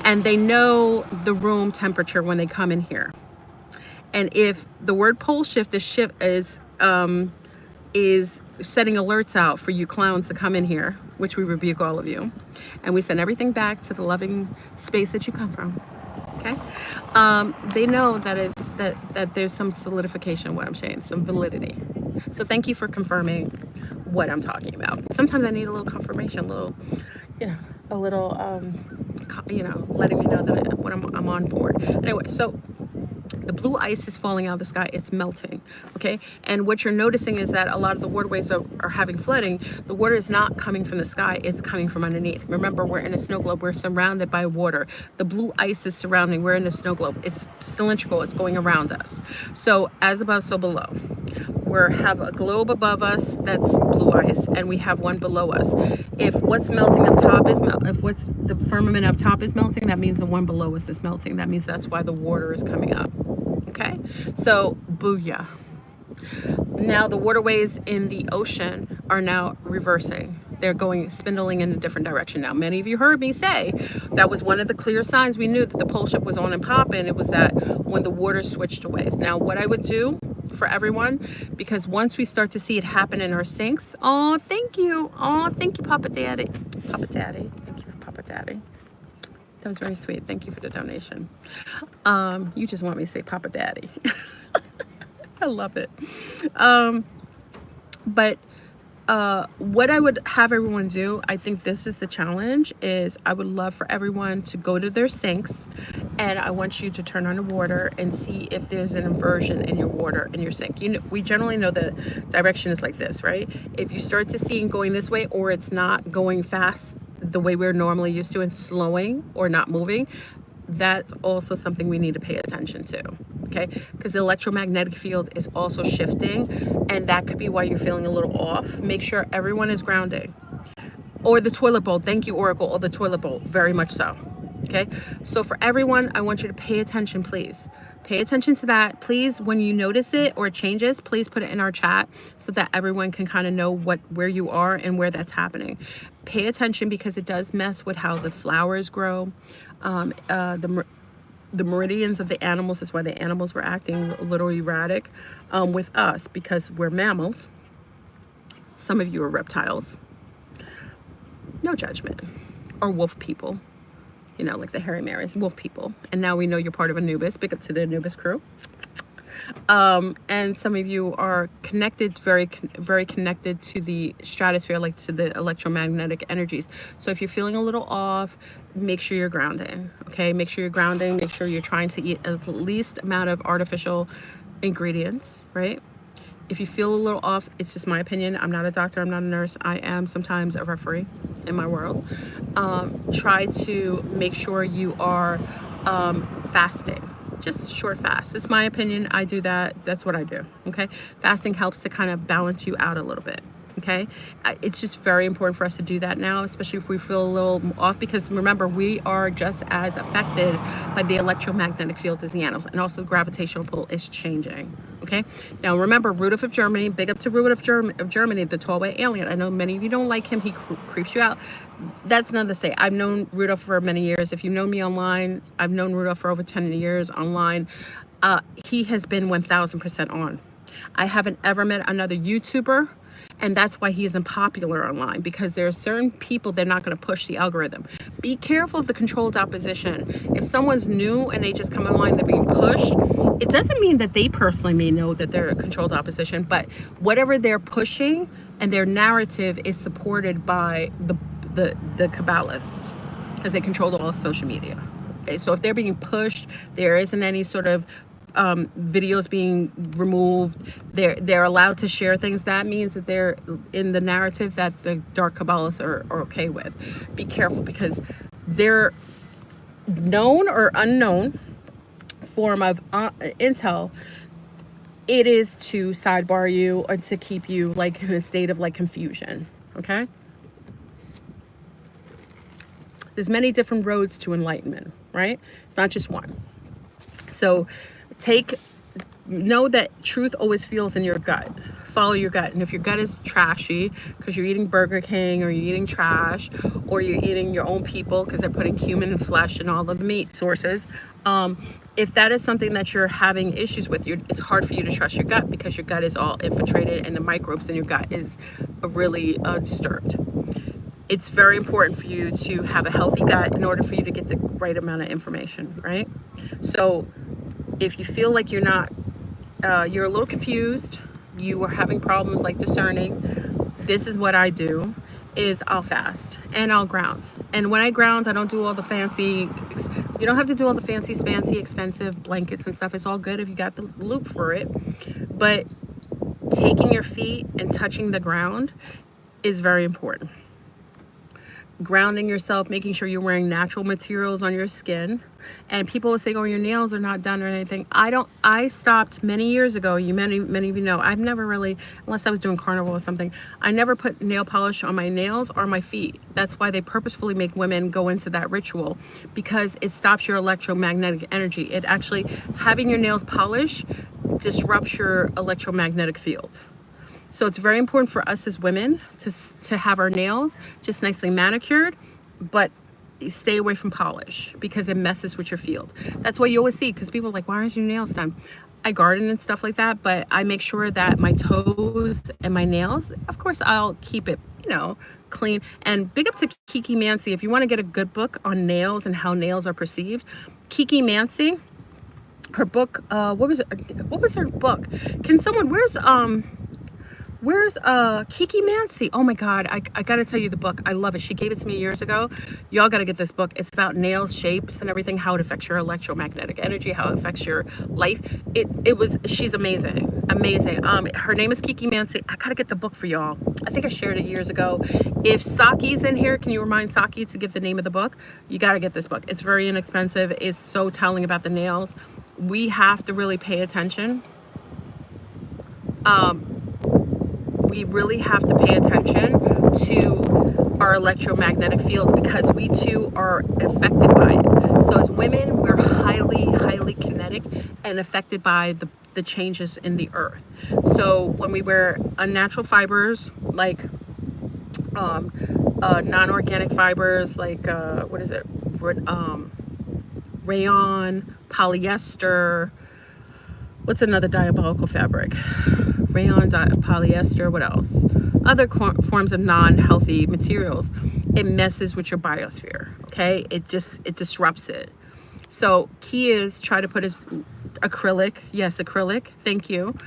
And they know the room temperature when they come in here. And if the word pole shift is setting alerts out for you clowns to come in here, which we rebuke all of you, and we send everything back to the loving space that you come from. Okay, they know that there's some solidification in what I'm saying, some validity. So thank you for confirming what I'm talking about. Sometimes I need a little confirmation, letting me know that I'm on board. Anyway, so the blue ice is falling out of the sky. It's melting, okay? And what you're noticing is that a lot of the waterways are having flooding. The water is not coming from the sky. It's coming from underneath. Remember, we're in a snow globe. We're surrounded by water. The blue ice is surrounding. We're in a snow globe. It's cylindrical. It's going around us. So as above, so below. We have a globe above us that's blue ice, and we have one below us. If what's melting up top is if what's the firmament up top is melting, that means the one below us is melting. That means that's why the water is coming up. Okay, so booyah. Now the waterways in the ocean are now reversing. they're going spindling in a different direction. Now, many of you heard me say that was one of the clear signs we knew that the pole shift was on and popping. It was that when the water switched ways. Now, what I would do for everyone, because once we start to see it happen in our sinks, oh, thank you, Papa Daddy. Papa Daddy, thank you for Papa Daddy. That was very sweet. Thank you for the donation. You just want me to say Papa Daddy. I love it. But what I would have everyone do, I think this is the challenge, is I would love for everyone to go to their sinks, and I want you to turn on the water and see if there's an inversion in your water in your sink. You know, we generally know the direction is like this, right? If you start to see it going this way, or it's not going fast the way we're normally used to and slowing or not moving, that's also something we need to pay attention to, okay? Because the electromagnetic field is also shifting, and that could be why you're feeling a little off. Make sure everyone is grounding. Or the toilet bowl. Thank you, Oracle. Or the toilet bowl. Very much so, okay? So for everyone, I want you to pay attention, please. Pay attention to that. Please, when you notice it or it changes, please put it in our chat so that everyone can kind of know where you are and where that's happening. Pay attention, because it does mess with how the flowers grow. The meridians of the animals is why the animals were acting a little erratic with us, because we're mammals. Some of you are reptiles. No judgment. Or wolf people. You know, like the Hairy Marys, wolf people. And now we know you're part of Anubis. Big up to the Anubis crew. And some of you are connected, very connected to the stratosphere, like to the electromagnetic energies. So if you're feeling a little off, make sure you're grounding, okay? Make sure you're grounding. Make sure you're trying to eat at least amount of artificial ingredients, right? If you feel a little off, it's just my opinion. I'm not a doctor, I'm not a nurse. I am sometimes a referee in my world. Try to make sure you are fasting. Just short fast. It's my opinion. I do that. That's what I do, okay? Fasting helps to kind of balance you out a little bit. Okay, it's just very important for us to do that now, especially if we feel a little off, because remember, we are just as affected by the electromagnetic field as the animals, and also the gravitational pull is changing. Okay, now remember, Rudolph of Germany, big up to Rudolph of Germany, the tall white alien. I know many of you don't like him, he creeps you out. That's nothing to say. I've known Rudolph for many years. If you know me online, I've known Rudolph for over 10 years online. He has been 1000% on. I haven't ever met another YouTuber. And that's why he isn't popular online, because there are certain people, they're not going to push the algorithm. Be careful of the controlled opposition. If someone's new and they just come online, they're being pushed, it doesn't mean that they personally may know that they're a controlled opposition, but whatever they're pushing and their narrative is supported by the Kabbalists, because they control all of social media. Okay, so if they're being pushed, there isn't any sort of videos being removed, they're allowed to share things, that means that they're in the narrative that the dark Kabbalists are okay with. Be careful, because their known or unknown form of intel, it is to sidebar you or to keep you like in a state of like confusion. Okay, there's many different roads to enlightenment, right? It's not just one. So know that truth always feels in your gut. Follow your gut. And if your gut is trashy because you're eating Burger King, or you're eating trash, or you're eating your own people because they're putting human and flesh and all of the meat sources, if that is something that you're having issues with, it's hard for you to trust your gut, because your gut is all infiltrated and the microbes in your gut is really disturbed. It's very important for you to have a healthy gut in order for you to get the right amount of information, right? So if you feel like you're a little confused, you are having problems like discerning, this is what I do, is I'll fast and I'll ground. And when I ground, I don't do all the fancy, you don't have to do all the fancy, expensive blankets and stuff. It's all good if you got the loop for it. But taking your feet and touching the ground is very important. Grounding yourself, making sure you're wearing natural materials on your skin. And people will say, oh, your nails are not done or anything. I stopped many years ago. Many of you know, I've never really, unless I was doing carnival or something, I never put nail polish on my nails or my feet. That's why they purposefully make women go into that ritual, because it stops your electromagnetic energy. It actually, having your nails polished disrupts your electromagnetic field. So it's very important for us as women to have our nails just nicely manicured, but stay away from polish because it messes with your field. That's why you always see, because people are like, why aren't your nails done? I garden and stuff like that, but I make sure that my toes and my nails, of course, I'll keep it, clean. And big up to Kiki Mancy. If you want to get a good book on nails and how nails are perceived, Kiki Mancy, her book, what was her book? Can someone, where's Kiki Mancy? Oh my God, I gotta tell you the book. I love it. She gave it to me years ago. Y'all gotta get this book. It's about nails, shapes, and everything, how it affects your electromagnetic energy, how it affects your life. She's amazing, amazing. Her name is Kiki Mancy. I gotta get the book for y'all. I think I shared it years ago. If Saki's in here, can you remind Saki to give the name of the book? You gotta get this book. It's very inexpensive. It's so telling about the nails. We have to really pay attention. We really have to pay attention to our electromagnetic fields because we too are affected by it. So as women, we're highly, highly kinetic and affected by the changes in the earth. So when we wear unnatural fibers, like non-organic fibers, like rayon, polyester, what's another diabolical fabric? Rayon, polyester, what else? Other forms of non-healthy materials. It messes with your biosphere, okay? It disrupts it. So key is try to put as acrylic, yes, acrylic, thank you.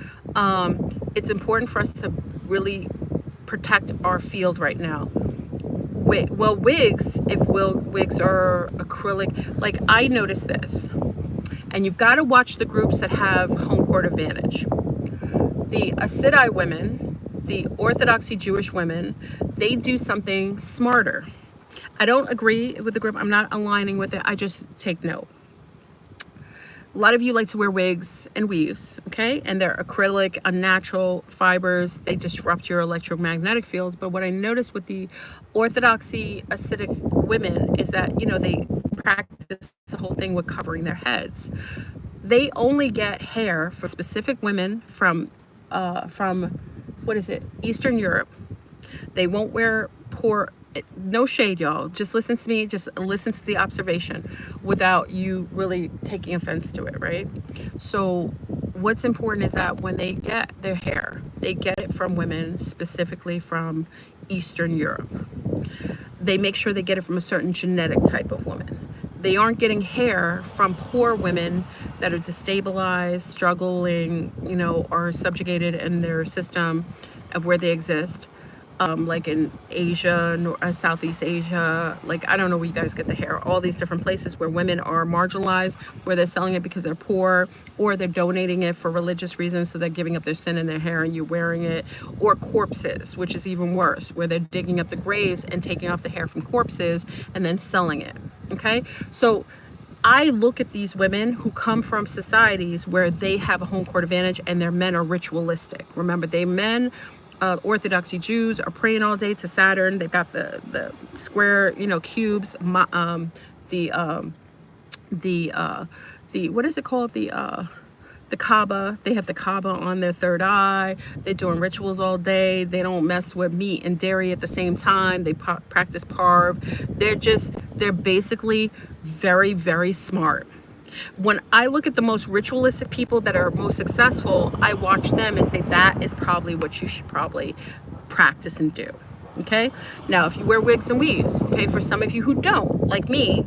It's important for us to really protect our field right now. Well, wigs, if wigs are acrylic, like I noticed this, and you've got to watch the groups that have home court advantage. The Hasidic women, the Orthodoxy Jewish women, they do something smarter. I don't agree with the group. I'm not aligning with it. I just take note. A lot of you like to wear wigs and weaves, okay? And they're acrylic, unnatural fibers. They disrupt your electromagnetic fields. But what I noticed with the Orthodoxy Hasidic women is that, they practice the whole thing with covering their heads. They only get hair for specific women from Eastern Europe. They won't wear no shade, y'all. Just listen to me. Just listen to the observation without you really taking offense to it, right? So what's important is that when they get their hair, they get it from women, specifically from Eastern Europe. They make sure they get it from a certain genetic type of woman. They aren't getting hair from poor women that are destabilized, struggling, are subjugated in their system of where they exist. Like in Asia, Southeast Asia, like I don't know where you guys get the hair, all these different places where women are marginalized, where they're selling it because they're poor, or they're donating it for religious reasons, so they're giving up their sin in their hair and you're wearing it, or corpses, which is even worse, where they're digging up the graves and taking off the hair from corpses and then selling it, okay? So I look at these women who come from societies where they have a home court advantage and their men are ritualistic. Remember, Orthodoxy Jews are praying all day to Saturn. They've got the square, cubes, what is it called? The Kaaba. They have the Kaaba on their third eye. They're doing rituals all day. They don't mess with meat and dairy at the same time. They practice parv. They're basically very, very smart. When I look at the most ritualistic people that are most successful, I watch them and say, that is probably what you should probably practice and do. Okay. Now, if you wear wigs and weaves, okay, for some of you who don't, like me,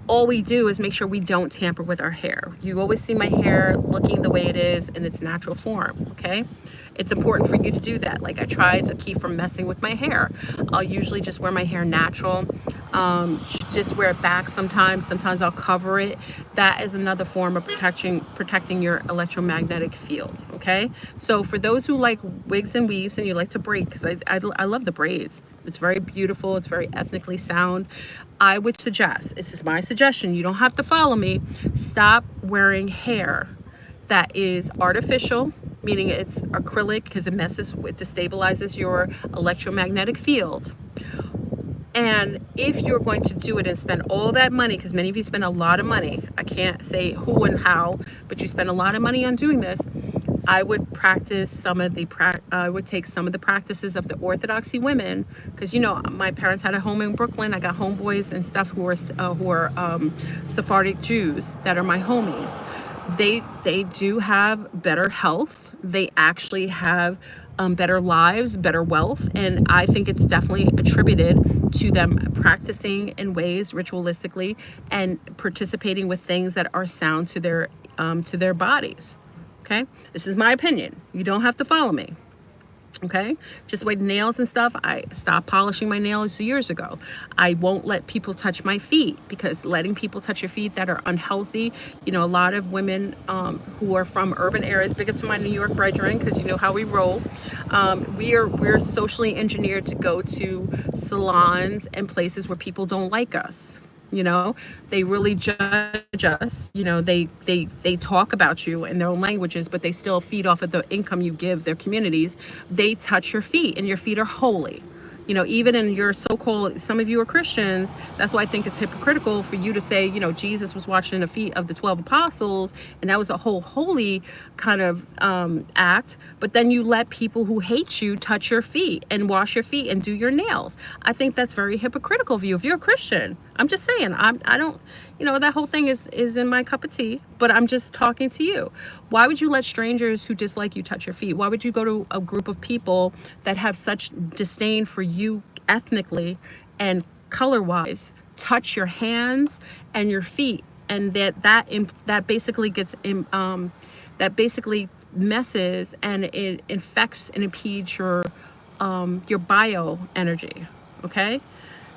all we do is make sure we don't tamper with our hair. You always see my hair looking the way it is in its natural form. Okay. It's important for you to do that. Like I try to keep from messing with my hair. I'll usually just wear my hair natural. Just wear it back sometimes. Sometimes I'll cover it. That is another form of protecting your electromagnetic field. Okay. So for those who like wigs and weaves and you like to braid, because I love the braids. It's very beautiful. It's very ethnically sound. I would suggest, this is my suggestion, you don't have to follow me, stop wearing hair that is artificial, meaning it's acrylic because it destabilizes your electromagnetic field. And if you're going to do it and spend all that money, because many of you spend a lot of money, I can't say who and how, but you spend a lot of money on doing this, I would practice some of the I would take some of the practices of the Orthodoxy women, because you know my parents had a home in Brooklyn. I got homeboys and stuff who are Sephardic Jews that are my homies. They do have better health. They actually have better lives, better wealth, and I think it's definitely attributed to them practicing in ways ritualistically and participating with things that are sound to their bodies. Okay, this is my opinion. You don't have to follow me. Okay, just with nails and stuff, I stopped polishing my nails years ago. I won't let people touch my feet, because letting people touch your feet that are unhealthy, you know, a lot of women who are from urban areas, big up to my New York brethren, because you know how we roll. We're socially engineered to go to salons and places where people don't like us. You know, they really judge us. You know, they talk about you in their own languages, but they still feed off of the income you give their communities. They touch your feet, and your feet are holy. You know, even in your so-called, some of you are Christians. That's why I think it's hypocritical for you to say, you know, Jesus was washing the feet of the 12 apostles, and that was a whole holy kind of act. But then you let people who hate you touch your feet and wash your feet and do your nails. I think that's very hypocritical of you if you're a Christian. I'm just saying, I don't, you know, that whole thing is in my cup of tea, but I'm just talking to you. Why would you let strangers who dislike you touch your feet? Why would you go to a group of people that have such disdain for you ethnically and color-wise, touch your hands and your feet? And that basically gets that basically messes and it infects and impedes your bio energy. Okay,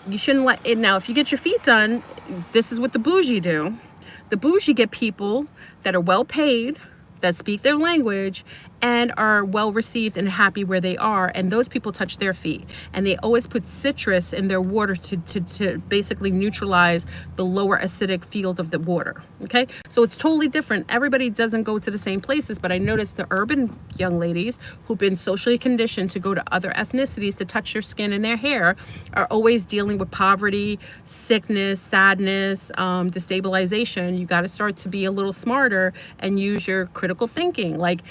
you shouldn't let it. Now if you get your feet done, this is what the bougie do. The bougie get people that are well paid, that speak their language, and are well received and happy where they are, and those people touch their feet, and they always put citrus in their water to basically neutralize the lower acidic field of the water. Okay, so it's totally different. Everybody doesn't go to the same places, but I noticed the urban young ladies who've been socially conditioned to go to other ethnicities to touch their skin and their hair are always dealing with poverty, sickness, sadness, destabilization. You got to start to be a little smarter and use your critical thinking. Like,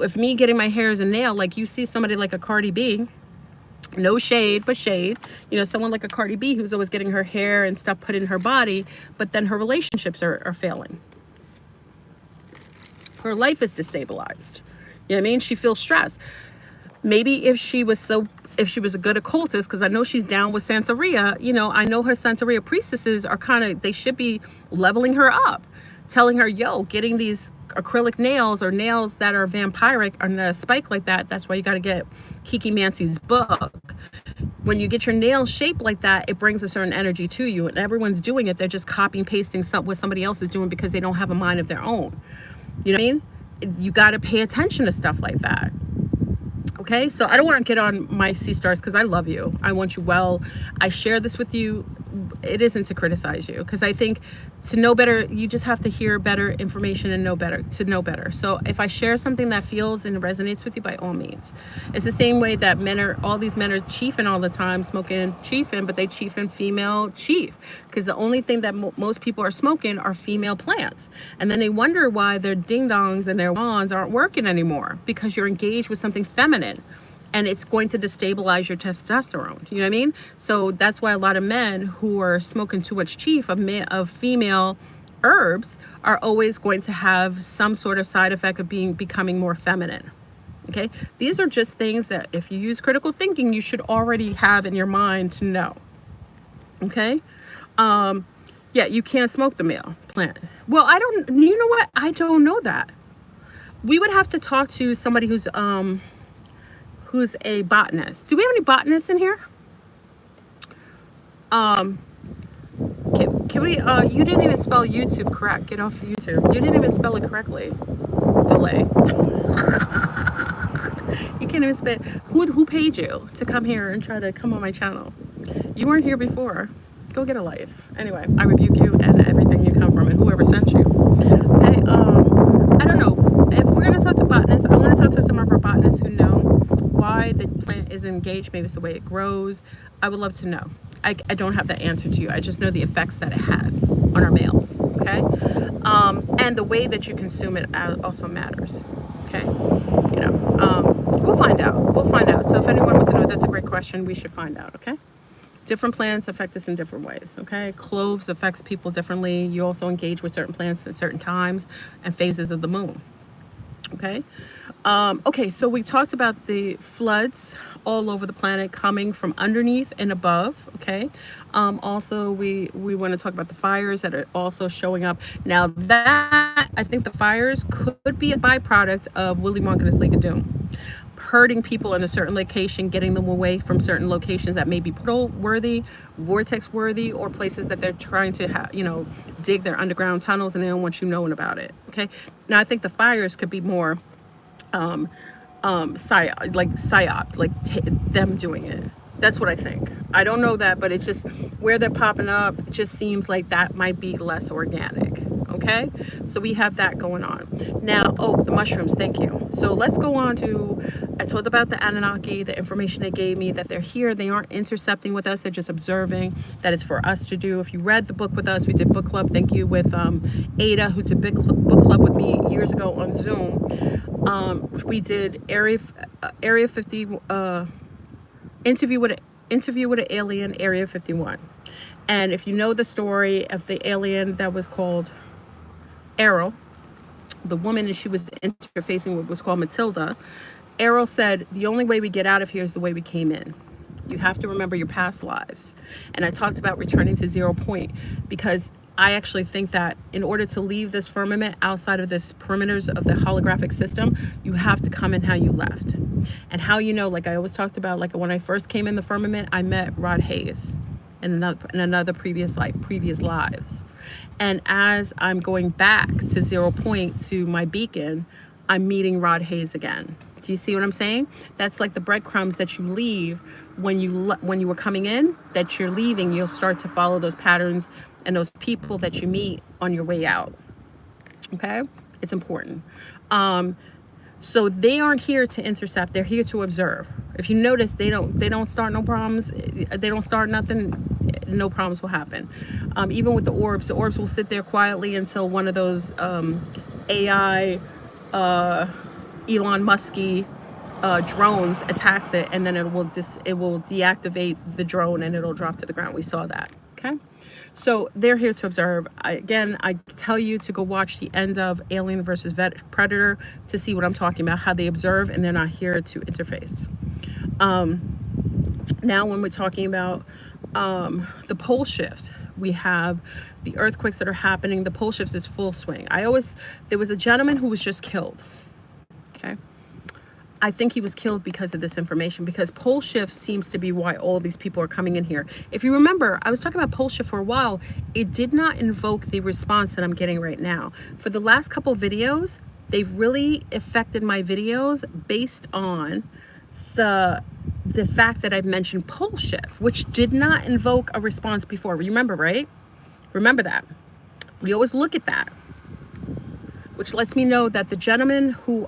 if me getting my hair as a nail, like you see somebody like a Cardi B, no shade, but shade, you know, someone like a Cardi B who's always getting her hair and stuff put in her body, but then her relationships are failing. Her life is destabilized. You know what I mean? She feels stressed. Maybe if she was a good occultist, because I know she's down with Santeria, you know, I know her Santeria priestesses are they should be leveling her up, telling her, yo, getting these acrylic nails or nails that are vampiric or a spike like that. That's why you got to get Kiki Mancy's book. When you get your nails shaped like that, it brings a certain energy to you, and everyone's doing it. They're just copying, pasting what somebody else is doing because they don't have a mind of their own. You know what I mean? You got to pay attention to stuff like that. Okay, so I don't want to get on my sea stars, because I love you. I want you well. I share this with you. It isn't to criticize you, because I think to know better, you just have to hear better information and know better to know better. So if I share something that feels and resonates with you, by all means. It's the same way that all these men are chiefing all the time, smoking chiefing, but they chiefing female chief, because the only thing that most people are smoking are female plants. And then they wonder why their ding-dongs and their wands aren't working anymore, because you're engaged with something feminine. And it's going to destabilize your testosterone. You know what I mean? So that's why a lot of men who are smoking too much chief of female herbs are always going to have some sort of side effect of becoming more feminine. Okay? These are just things that if you use critical thinking, you should already have in your mind to know. Okay? Yeah, you can't smoke the male plant. Well, you know what? I don't know that. We would have to talk to somebody who's a botanist. Do we have any botanists in here? Can we, you didn't even spell YouTube correct. Get off of YouTube. You didn't even spell it correctly. Delay. You can't even spell. Who paid you to come here and try to come on my channel? You weren't here before. Go get a life. Anyway, I rebuke you and everything you come from and whoever sent you. Okay, I don't know. If we're gonna talk to botanists, I want to talk to some of our botanists who know why the plant is engaged. Maybe it's the way it grows. I would love to know. I don't have the answer to you. I just know the effects that it has on our males. Okay, and the way that you consume it also matters. okay? You know, we'll find out. We'll find out. So if anyone wants to know, that's a great question. We should find out, okay? Different plants affect us in different ways, okay? Cloves affects people differently. You also engage with certain plants at certain times and phases of the moon, okay? Okay, so we talked about the floods all over the planet coming from underneath and above, okay? Also, we want to talk about the fires that are also showing up. Now that, I think the fires could be a byproduct of Willy Wonka and his League of Doom. Hurting people in a certain location, getting them away from certain locations that may be portal worthy, vortex worthy, or places that they're trying to dig their underground tunnels and they don't want you knowing about it, okay? Now I think the fires could be more psyop, them doing it. That's what I think. I don't know that, but it's just where they're popping up, it just seems like that might be less organic, okay? So we have that going on. Now, oh, the mushrooms, thank you. So let's go on to, I told about the Anunnaki, the information they gave me, that they're here, they aren't intercepting with us, they're just observing. That is for us to do. If you read the book with us, we did book club, thank you, with Ada, who did book club with me years ago on Zoom. We did Area 50, interview with an alien, Area 51. And if you know the story of the alien that was called Errol, the woman that she was interfacing with was called Matilda. Errol said, the only way we get out of here is the way we came in. You have to remember your past lives. And I talked about returning to 0 point, because I actually think that in order to leave this firmament outside of this perimeters of the holographic system, you have to come in how you left. And how you know, like I always talked about, like when I first came in the firmament, I met Rod Hayes in another previous lives. And as I'm going back to 0 point to my beacon, I'm meeting Rod Hayes again. Do you see what I'm saying? That's like the breadcrumbs that you leave when you were coming in, that you're leaving, you'll start to follow those patterns and those people that you meet on your way out. Okay? It's important. So they aren't here to intercept, they're here to observe. If you notice, they don't start no problems, they don't start nothing, no problems will happen. Even with the orbs will sit there quietly until one of those AI Elon Musky drones attacks it, and then it will deactivate the drone and it'll drop to the ground. We saw that. Okay, so they're here to observe. I tell you to go watch the end of Alien versus Predator to see what I'm talking about, how they observe, and they're not here to interface. Now when we're talking about the pole shift, we have the earthquakes that are happening. The pole shift is full swing. There was a gentleman who was just killed. Okay, I think he was killed because of this information, because pole shift seems to be why all these people are coming in here. If you remember, I was talking about pole shift for a while. It did not invoke the response that I'm getting right now. For the last couple videos, they've really affected my videos based on the fact that I've mentioned pole shift, which did not invoke a response before. Remember, right? Remember that. We always look at that, which lets me know that the gentleman who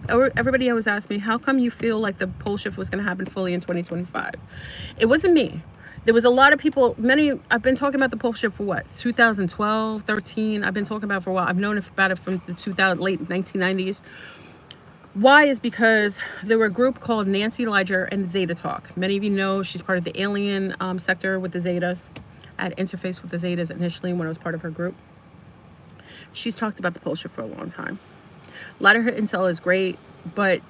everybody always asks me, how come you feel like the pole shift was going to happen fully in 2025? It wasn't me. There was a lot of people, I've been talking about the pole shift for what, 2012, 13, I've been talking about it for a while. I've known about it from the late 1990s. Why is because there were a group called Nancy Liger and Zeta Talk. Many of you know she's part of the alien sector with the Zetas. I had interfaced with the Zetas initially when I was part of her group. She's talked about the pole shift for a long time. A lot of her intel is great, but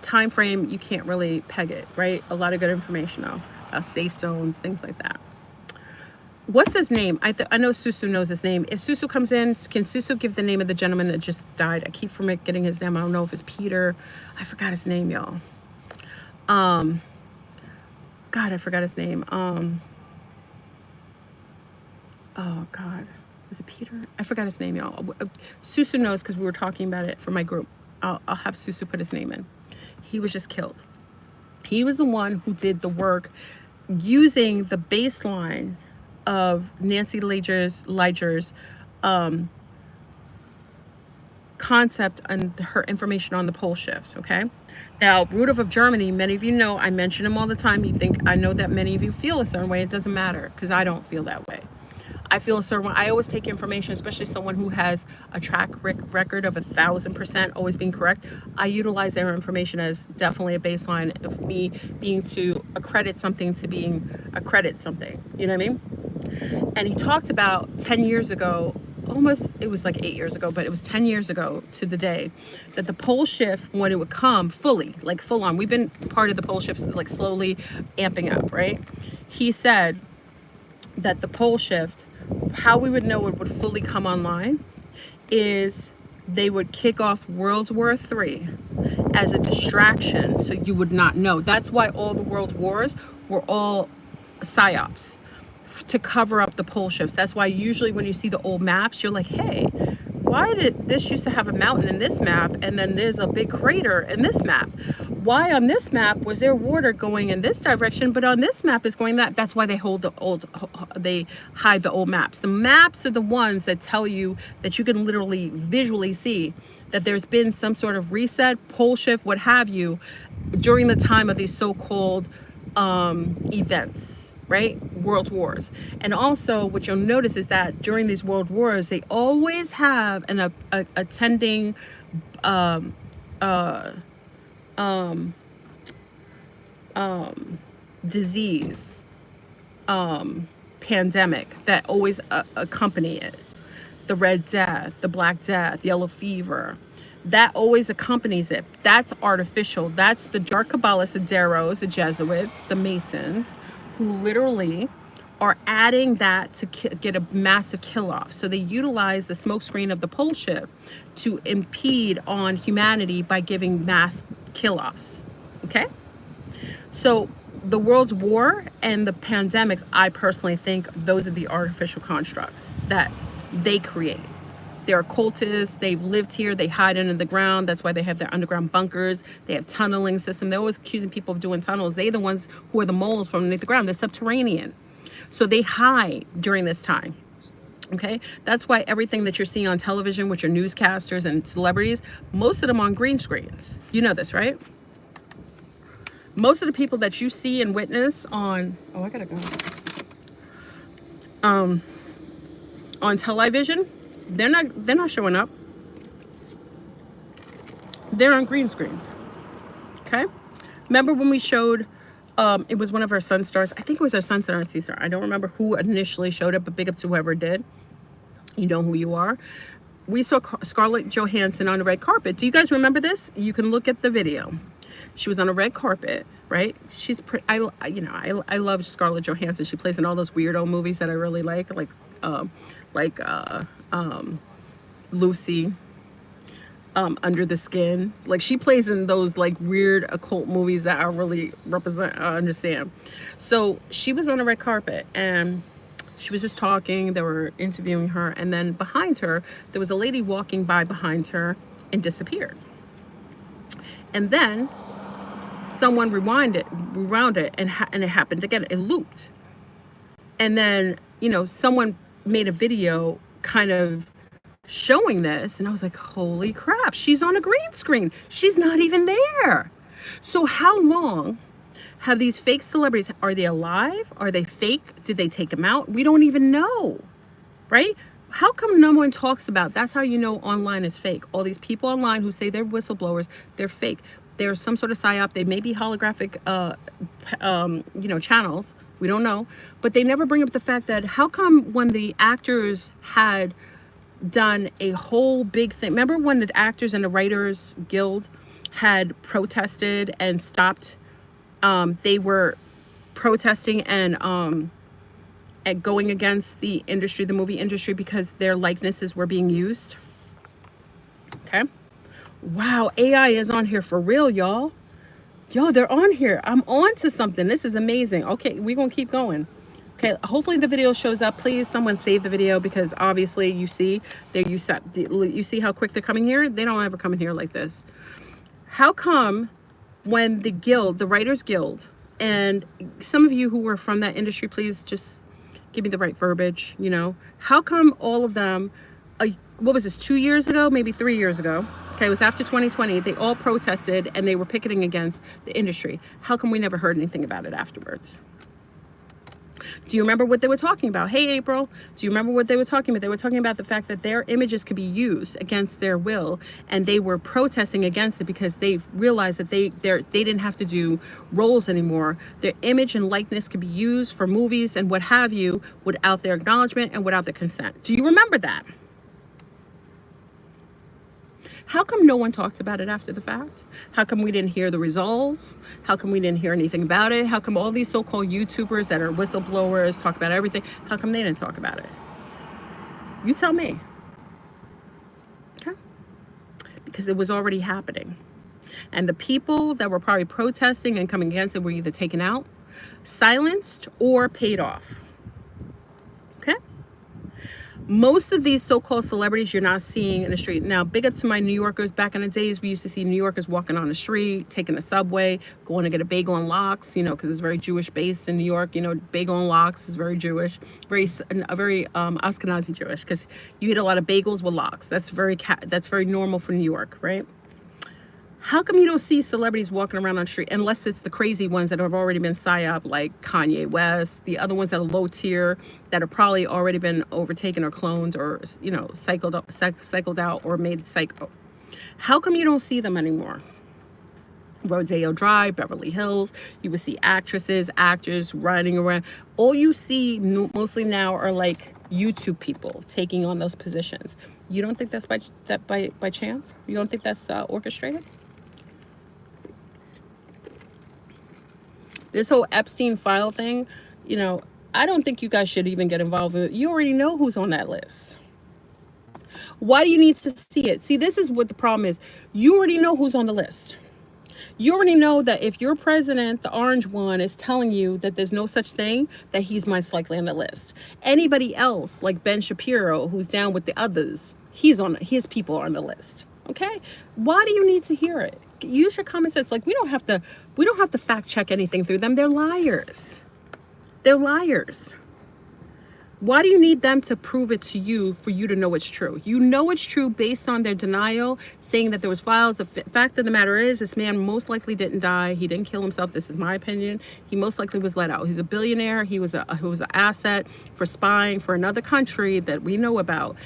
time frame, you can't really peg it, right? A lot of good information though, about safe zones, things like that. What's his name? I know Susu knows his name. If Susu comes in, can Susu give the name of the gentleman that just died? I keep forgetting his name. I don't know if it's Peter. I forgot his name, y'all. God, I forgot his name. Oh God, was it Peter? I forgot his name, y'all. Susu knows because we were talking about it for my group. I'll have Susu put his name in. He was just killed. He was the one who did the work using the baseline of Nancy Liger's concept and her information on the pole shifts. Okay, now Rudolph of Germany, many of you know, I mention him all the time. You think I know that many of you feel a certain way. It doesn't matter because I don't feel that way. I feel a certain way. I always take information, especially someone who has a track record of 1,000% always being correct. I utilize their information as definitely a baseline of me being to accredit something to being accredit something. You know what I mean? And he talked about 10 years ago, almost, it was like 8 years ago, but it was 10 years ago to the day, that the pole shift, when it would come fully, like full on, we've been part of the pole shift, like slowly amping up, right? He said that the pole shift, how we would know it would fully come online is they would kick off World War III as a distraction, so you would not know. That's why all the world wars were all psyops to cover up the pole shifts. That's why usually when you see the old maps, you're like, hey, why did this used to have a mountain in this map and then there's a big crater in this map? Why on this map was there water going in this direction, but on this map is going that? That's why they they hide the old maps. The maps are the ones that tell you that you can literally visually see that there's been some sort of reset, pole shift, what have you, during the time of these so-called events. Right? World wars. And also what you'll notice is that during these world wars, they always have an attending disease, pandemic that always accompany it. The Red Death, the Black Death, yellow fever, that always accompanies it. That's artificial. That's the dark Kabbalists, the Deros, the Jesuits, the Masons, who literally are adding that to get a massive kill off. So they utilize the smokescreen of the pole shift to impede on humanity by giving mass kill offs. Okay? So the world war and the pandemics, I personally think those are the artificial constructs that they create. They're occultists, they've lived here, they hide under the ground. That's why they have their underground bunkers. They have tunneling system. They're always accusing people of doing tunnels. They're the ones who are the moles from underneath the ground. They're subterranean. So they hide during this time. Okay, that's why everything that you're seeing on television with your newscasters and celebrities, most of them on green screens. You know this, right? Most of the people that you see and witness on, oh, I gotta go. On television, they're not showing up. They're on green screens. Okay? Remember when we showed, it was one of our Sun Stars. I think it was our Sun Star and Sea Star. I don't remember who initially showed it, but big up to whoever did. You know who you are. We saw Scarlett Johansson on the red carpet. Do you guys remember this? You can look at the video. She was on a red carpet, right? She's pretty, I love Scarlett Johansson. She plays in all those weirdo movies that I really like Lucy, Under the Skin. Like, she plays in those like weird occult movies that I really understand. So she was on a red carpet and she was just talking. They were interviewing her, and then behind her there was a lady walking by behind her and disappeared. And then someone rewound it and it happened again. It looped. And then, someone made a video kind of showing this, and I was like, holy crap, she's on a green screen. She's not even there. So how long have these fake celebrities, are they alive? Are they fake? Did they take them out? We don't even know, right? How come no one talks about, that's how you know online is fake. All these people online who say they're whistleblowers, they're fake. There's some sort of psyop. They may be holographic, channels. We don't know. But they never bring up the fact that how come when the actors had done a whole big thing, remember when the actors and the writers guild had protested and stopped, they were protesting and going against the industry, the movie industry, because their likenesses were being used. Okay. Wow, AI is on here for real, y'all. Yo, they're on here. I'm on to something. This is amazing. Okay, we're going to keep going. Okay, hopefully the video shows up. Please, someone save the video, because obviously you see how quick they're coming here. They don't ever come in here like this. How come when the guild, the Writers Guild, and some of you who were from that industry, please just give me the right verbiage, how come all of them, what was this, 2 years ago, maybe 3 years ago? Okay, it was after 2020. They all protested and they were picketing against the industry. How come we never heard anything about it afterwards? Do you remember what they were talking about? Hey, April, do you remember what they were talking about? They were talking about the fact that their images could be used against their will, and they were protesting against it because they realized that they didn't have to do roles anymore. Their image and likeness could be used for movies and what have you without their acknowledgement and without their consent. Do you remember that? How come no one talked about it after the fact? How come we didn't hear the resolve? How come we didn't hear anything about it? How come all these so-called YouTubers that are whistleblowers talk about everything? How come they didn't talk about it? You tell me. Okay? Because it was already happening. And the people that were probably protesting and coming against it were either taken out, silenced, or paid off. Okay? Most of these so-called celebrities you're not seeing in the street. Now, big up to my New Yorkers. Back in the days, we used to see New Yorkers walking on the street, taking the subway, going to get a bagel and lox, you know, because it's very Jewish based in New York. You know, bagel and lox is very Jewish, very Ashkenazi Jewish, because you eat a lot of bagels with lox. That's very normal for New York, right? How come you don't see celebrities walking around on the street, unless it's the crazy ones that have already been psyop, like Kanye West, the other ones that are low tier, that have probably already been overtaken or cloned or, you know, cycled out or made psycho. How come you don't see them anymore? Rodeo Drive, Beverly Hills, you would see actresses, actors running around. All you see mostly now are like YouTube people taking on those positions. You don't think that's by chance? You don't think that's orchestrated? This whole Epstein file thing, you know, I don't think you guys should even get involved with it. You already know who's on that list. Why do you need to see it? See, this is what the problem is. You already know who's on the list. You already know that if your president, the orange one, is telling you that there's no such thing, that he's most likely on the list. Anybody else, like Ben Shapiro, who's down with the others, his people are on the list. Okay? Why do you need to hear it? Use your common sense. Like, we don't have to fact check anything through them. They're liars. They're liars. Why do you need them to prove it to you for you to know it's true? You know it's true based on their denial, saying that there was files. The fact of the matter is, this man most likely didn't die. He didn't kill himself. This is my opinion. He most likely was let out. He's a billionaire. He was an asset for spying for another country that we know about.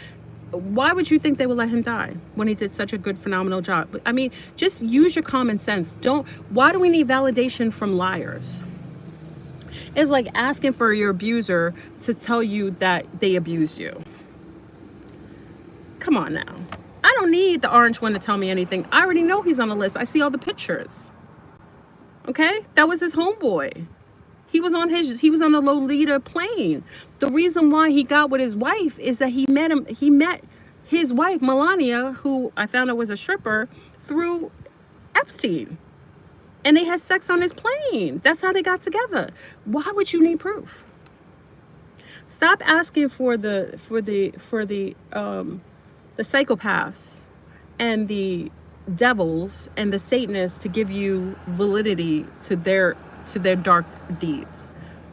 Why would you think they would let him die when he did such a good, phenomenal job? I mean, just use your common sense. Why do we need validation from liars? It's like asking for your abuser to tell you that they abused you. Come on now. I don't need the orange one to tell me anything. I already know he's on the list. I see all the pictures. Okay? That was his homeboy. He was on the Lolita plane. The reason why he got with his wife is that he met his wife, Melania, who I found out was a stripper, through Epstein. And they had sex on his plane. That's how they got together. Why would you need proof? Stop asking for the psychopaths and the devils and the Satanists to give you validity to their dark deeds.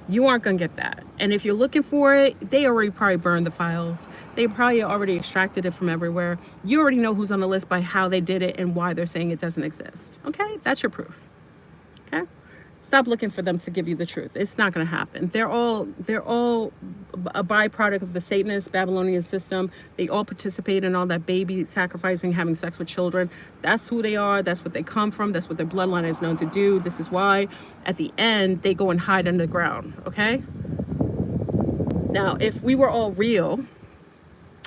You aren't gonna get that. And if you're looking for it, they already probably burned the files. They probably already extracted it from everywhere. You already know who's on the list by how they did it and why they're saying it doesn't exist. Okay, that's your proof. Okay, stop looking for them to give you the truth. It's not gonna happen. They're all a byproduct of the Satanist Babylonian system. They all participate in all that baby sacrificing, having sex with children. That's who they are. That's what they come from. That's what their bloodline is known to do. This is why at the end they go and hide underground. Okay, now if we were all real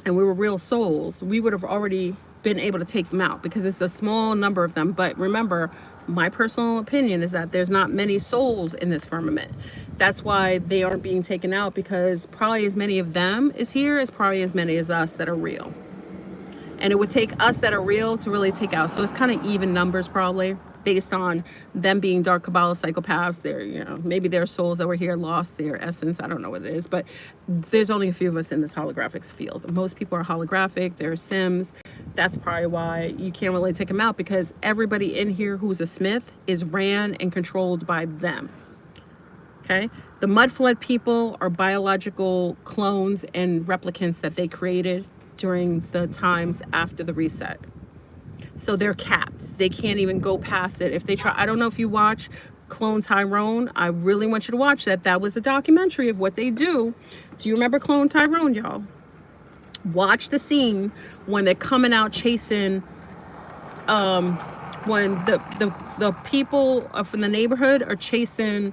and we were real souls, we would have already been able to take them out, because it's a small number of them. But remember, my personal opinion is that there's not many souls in this firmament. That's why they aren't being taken out, because probably as many of them is here as probably as many as us that are real. And it would take us that are real to really take out. So it's kind of even numbers, probably, based on them being dark Kabbalah psychopaths. They're, you know, maybe their souls that were here lost their essence. I don't know what it is, but there's only a few of us in this holographics field. Most people are holographic. They're Sims. That's probably why you can't really take them out, because everybody in here who's a Smith is ran and controlled by them. Okay? The mud flood people are biological clones and replicants that they created during the times after the reset. So they're capped. They can't even go past it. If they try, I don't know if you watch Clone Tyrone, I really want you to watch that. That was a documentary of what they do. Do you remember Clone Tyrone, y'all? Watch the scene when they're coming out chasing, when the people from the neighborhood are chasing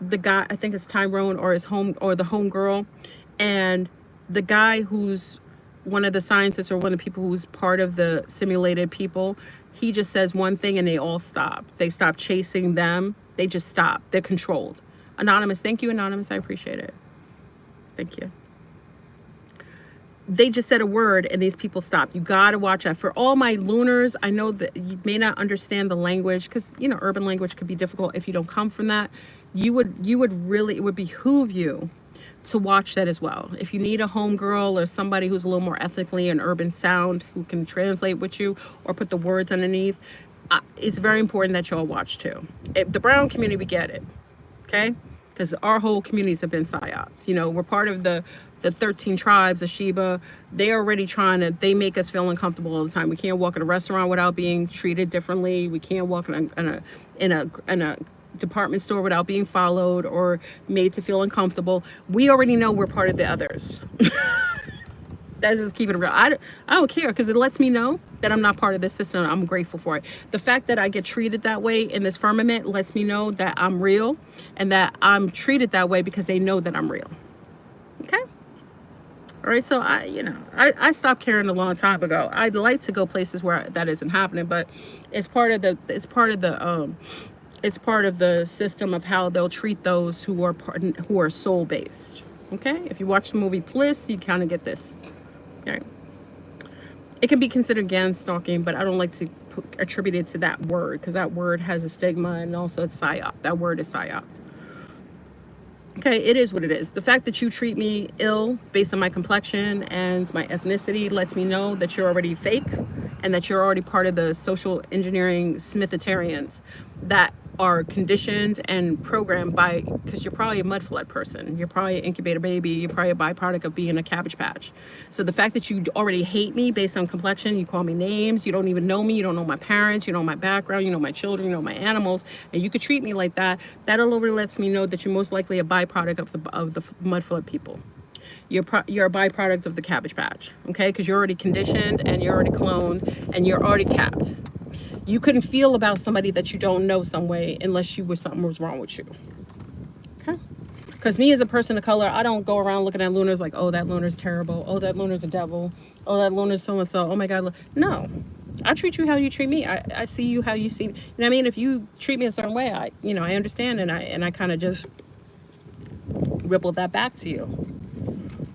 the guy, I think it's Tyrone or his home, or the home girl, and the guy who's one of the scientists or one of the people who's part of the simulated people, he just says one thing and they all stop. They stop chasing them. They just stop. They're controlled. Anonymous, thank you, Anonymous. I appreciate it. Thank you. They just said a word and these people stop. You gotta watch that. For all my lunars, I know that you may not understand the language, because you know urban language could be difficult if you don't come from that. You would really, it would behoove you to watch that as well. If you need a homegirl or somebody who's a little more ethnically and urban sound who can translate with you or put the words underneath, it's very important that y'all watch too. The brown community, we get it, okay? Because our whole communities have been psyops. You know, we're part of the 13 tribes of Sheba. They're already they make us feel uncomfortable all the time. We can't walk in a restaurant without being treated differently. We can't walk in a department store without being followed or made to feel uncomfortable. We already know we're part of the others. That's just keeping it real. I don't care, because it lets me know that I'm not part of this system. I'm grateful for it. The fact that I get treated that way in this firmament lets me know that I'm real, and that I'm treated that way because they know that I'm real. Okay? All right, so I stopped caring a long time ago. I'd like to go places where that isn't happening, but it's part of the system of how they'll treat those who are soul based. Okay, if you watch the movie Bliss, you kind of get this. Okay, it can be considered gang stalking, but I don't like to attribute it to that word, because that word has a stigma, and also it's psyop. That word is psyop. Okay, it is what it is. The fact that you treat me ill based on my complexion and my ethnicity lets me know that you're already fake, and that you're already part of the social engineering Smithitarians that are conditioned and programmed by, because you're probably a mud flood person. You're probably an incubator baby. You're probably a byproduct of being a Cabbage Patch. So the fact that you already hate me based on complexion, you call me names, you don't even know me, you don't know my parents, you know my background, you know my children, you know my animals, and you could treat me like that, that already lets me know that you're most likely a byproduct of the mud flood people. You're a byproduct of the Cabbage Patch, okay? Because you're already conditioned, and you're already cloned, and you're already capped. You couldn't feel about somebody that you don't know some way unless something was wrong with you. Okay? Because me as a person of color, I don't go around looking at lunars like, oh, that lunar's terrible. Oh, that lunar's a devil. Oh, that lunar's so-and-so. Oh my God. No. I treat you how you treat me. I see you how you see me. You know what I mean? If you treat me a certain way, I understand, and I kind of just ripple that back to you.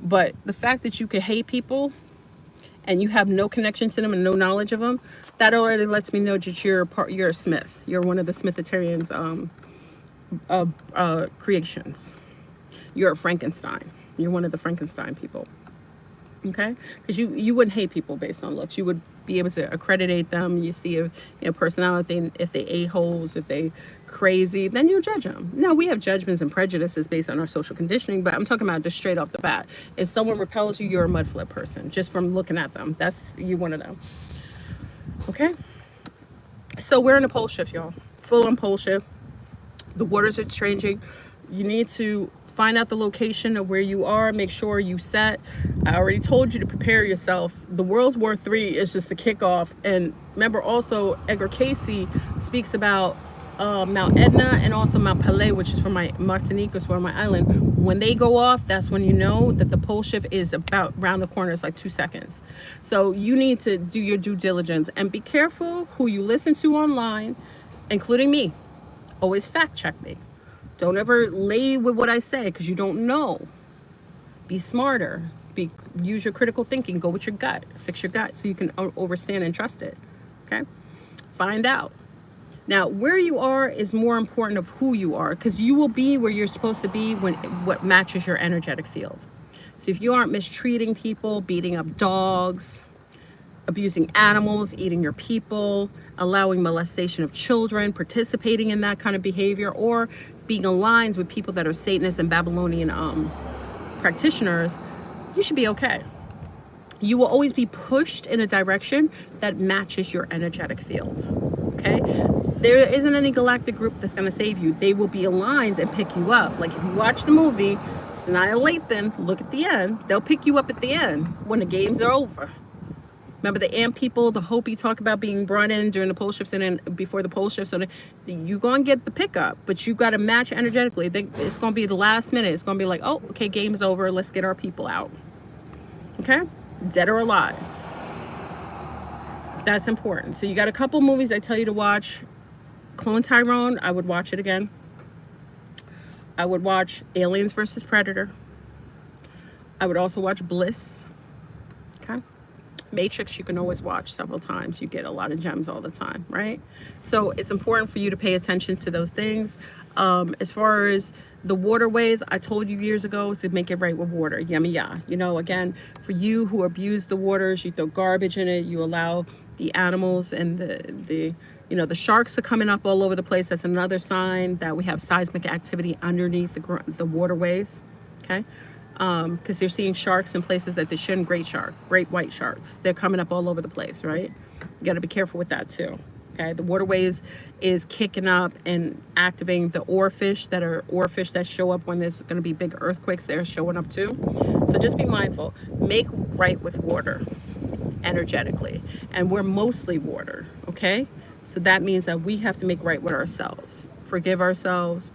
But the fact that you can hate people and you have no connection to them and no knowledge of them, that already lets me know that you're a Smith. You're one of the Smithitarians' creations. You're a Frankenstein. You're one of the Frankenstein people. Okay? Because you wouldn't hate people based on looks. You would be able to accreditate them. You see personality, if they a-holes, if they crazy, then you'll judge them. Now, we have judgments and prejudices based on our social conditioning, but I'm talking about just straight off the bat. If someone repels you, you're a mudflip person just from looking at them. That's you one of them. Okay? So we're in a pole shift, y'all. Full on pole shift. The waters are changing. You need to find out the location of where you are. Make sure you set. I already told you to prepare yourself. The World War III is just the kickoff. And remember also, Edgar Casey speaks about Mount Etna and also Mount Pelée, which is from Martinique, is from my island. When they go off, that's when you know that the pole shift is about round the corner. It's like 2 seconds. So you need to do your due diligence and be careful who you listen to online, including me. Always fact check me. Don't ever lay with what I say, because you don't know. Be smarter. Use your critical thinking. Go with your gut. Fix your gut so you can understand and trust it. Okay? Find out. Now, where you are is more important of who you are, because you will be where you're supposed to be when what matches your energetic field. So if you aren't mistreating people, beating up dogs, abusing animals, eating your people, allowing molestation of children, participating in that kind of behavior, or being aligned with people that are Satanists and Babylonian practitioners, you should be okay. You will always be pushed in a direction that matches your energetic field. Okay? there isn't any galactic group that's going to save you. They will be aligned and pick you up. Like if you watch the movie Annihilate, then look at the end. They'll pick you up at the end when the games are over. Remember the ant people, the Hopi talk about being brought in during the pole shifts and then before the pole shifts. So you're going to get the pickup, but you got to match energetically. It's going to be the last minute. It's going to be like, oh, okay, game's over. Let's get our people out. Okay? Dead or alive. That's important. So you got a couple movies I tell you to watch. Clone Tyrone, I would watch it again. I would watch Aliens versus Predator. I would also watch Bliss. Okay? Matrix, you can always watch several times. You get a lot of gems all the time, right? So it's important for you to pay attention to those things. As far as the waterways, I told you years ago to make it right with water. Yummy, yeah. You know, again, for you who abuse the waters, you throw garbage in it, you allow the animals and the sharks are coming up all over the place. That's another sign that we have seismic activity underneath the waterways, okay? Because you're seeing sharks in places that they shouldn't. Great white sharks. They're coming up all over the place, right? You got to be careful with that too, okay? The waterways is kicking up and activating the oarfish that show up when there's going to be big earthquakes. They're showing up too. So just be mindful. Make right with water energetically. And we're mostly water, okay? So that means that we have to make right with ourselves, forgive ourselves,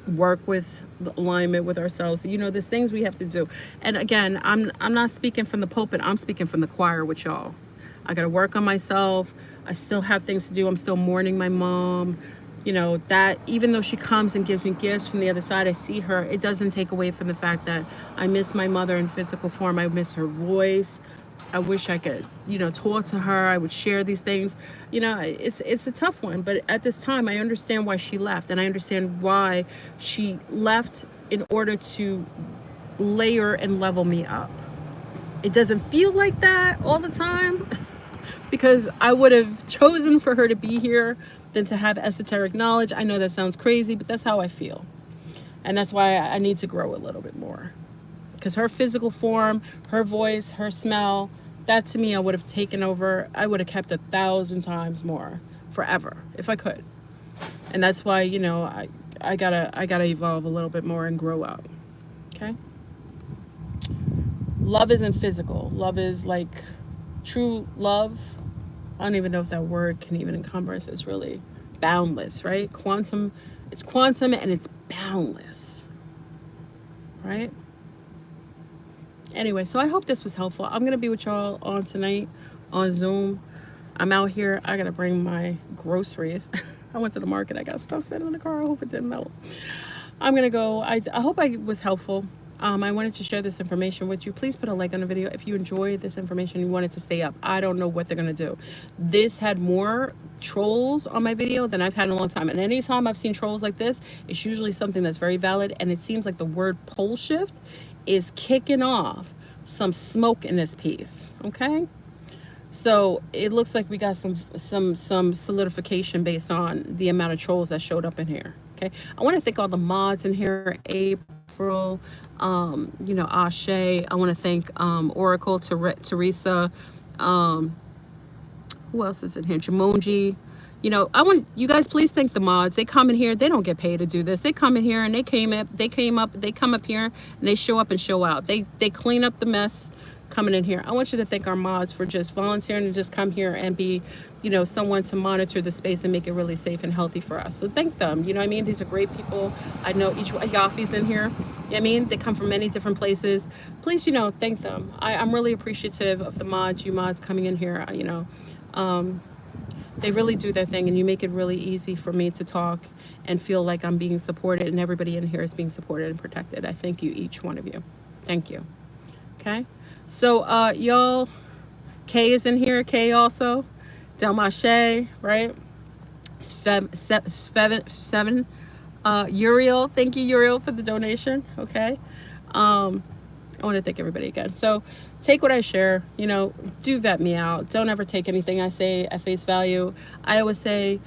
work with the alignment with ourselves. You know, there's things we have to do. And again, I'm not speaking from the pulpit. I'm speaking from the choir with y'all. I got to work on myself. I still have things to do. I'm still mourning my mom. You know, that even though she comes and gives me gifts from the other side, I see her. It doesn't take away from the fact that I miss my mother in physical form. I miss her voice. I wish I could, talk to her. I would share these things. It's a tough one. But at this time, I understand why she left. And I understand why she left in order to layer and level me up. It doesn't feel like that all the time because I would have chosen for her to be here than to have esoteric knowledge. I know that sounds crazy, but that's how I feel. And that's why I need to grow a little bit more. Because her physical form, her voice, her smell, that to me I would have taken over. I would have kept 1,000 times more forever if I could. And that's why, I gotta evolve a little bit more and grow up. Okay? Love isn't physical. Love is like true love. I don't even know if that word can even encompass. It's really boundless, right? It's quantum and it's boundless. Right? Anyway, so I hope this was helpful. I'm going to be with y'all on tonight on Zoom. I'm out here. I got to bring my groceries. I went to the market. I got stuff sitting in the car. I hope it didn't melt. I'm going to go. I hope I was helpful. I wanted to share this information with you. Please put a like on the video if you enjoyed this information. You want it to stay up. I don't know what they're going to do. This had more trolls on my video than I've had in a long time. And anytime I've seen trolls like this, it's usually something that's very valid. And it seems like the word PoleShift is kicking off some smoke in this piece. Okay, so it looks like we got some solidification based on the amount of trolls that showed up in here. Okay, I want to thank all the mods in here. April, Ashe. I want to thank Oracle, Teresa. Who else is in here? Jamonji. I want you guys, please thank the mods. They come in here. They don't get paid to do this. They come in here and they come up here and they show up and show out. They clean up the mess coming in here. I want you to thank our mods for just volunteering to just come here and be, someone to monitor the space and make it really safe and healthy for us. So thank them. You know what I mean? These are great people. I know each Yafi's in here. You know what I mean? They come from many different places. Please, thank them. I'm really appreciative of the mods, you mods coming in here, they really do their thing, and you make it really easy for me to talk and feel like I'm being supported, and everybody in here is being supported and protected. I thank you, each one of you. Thank you. Okay? So, y'all, Kay is in here. Kay also. Delmache, right? Seven. Uriel. Thank you, Uriel, for the donation. Okay? I want to thank everybody again. So, take what I share, do vet me out. Don't ever take anything I say at face value. I always say,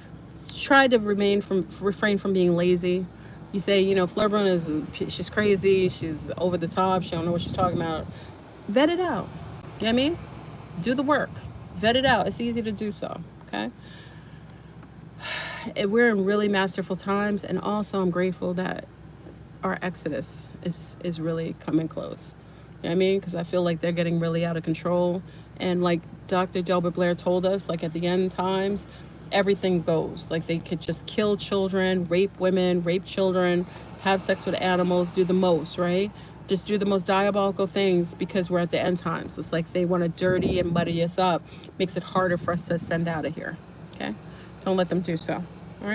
try to refrain from being lazy. You say, FleurBrun she's crazy, she's over the top, she don't know what she's talking about. Vet it out. You know what I mean? Do the work. Vet it out. It's easy to do so, okay? we're in really masterful times, and also I'm grateful that our exodus is really coming close. You know what I mean? Because I feel like they're getting really out of control, and like Dr. Delbert Blair told us, like at the end times, everything goes. Like they could just kill children, rape women, rape children, have sex with animals, do the most, right? Just do the most diabolical things because we're at the end times. It's like they want to dirty and muddy us up, makes it harder for us to send out of here. Okay, don't let them do so. All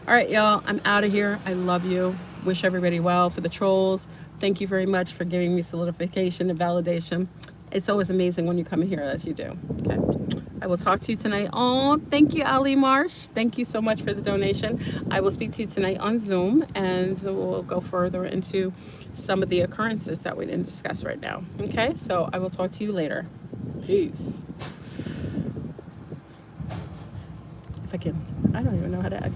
right, y'all, I'm out of here. I love you. Wish everybody well. For the trolls, thank you very much for giving me solidification and validation. It's always amazing when you come in here as you do. Okay, I will talk to you tonight. Oh, thank you, Ali Marsh. Thank you so much for the donation. I will speak to you tonight on Zoom, and we'll go further into some of the occurrences that we didn't discuss right now. Okay, so I will talk to you later. Peace. If I can, I don't even know how to exit.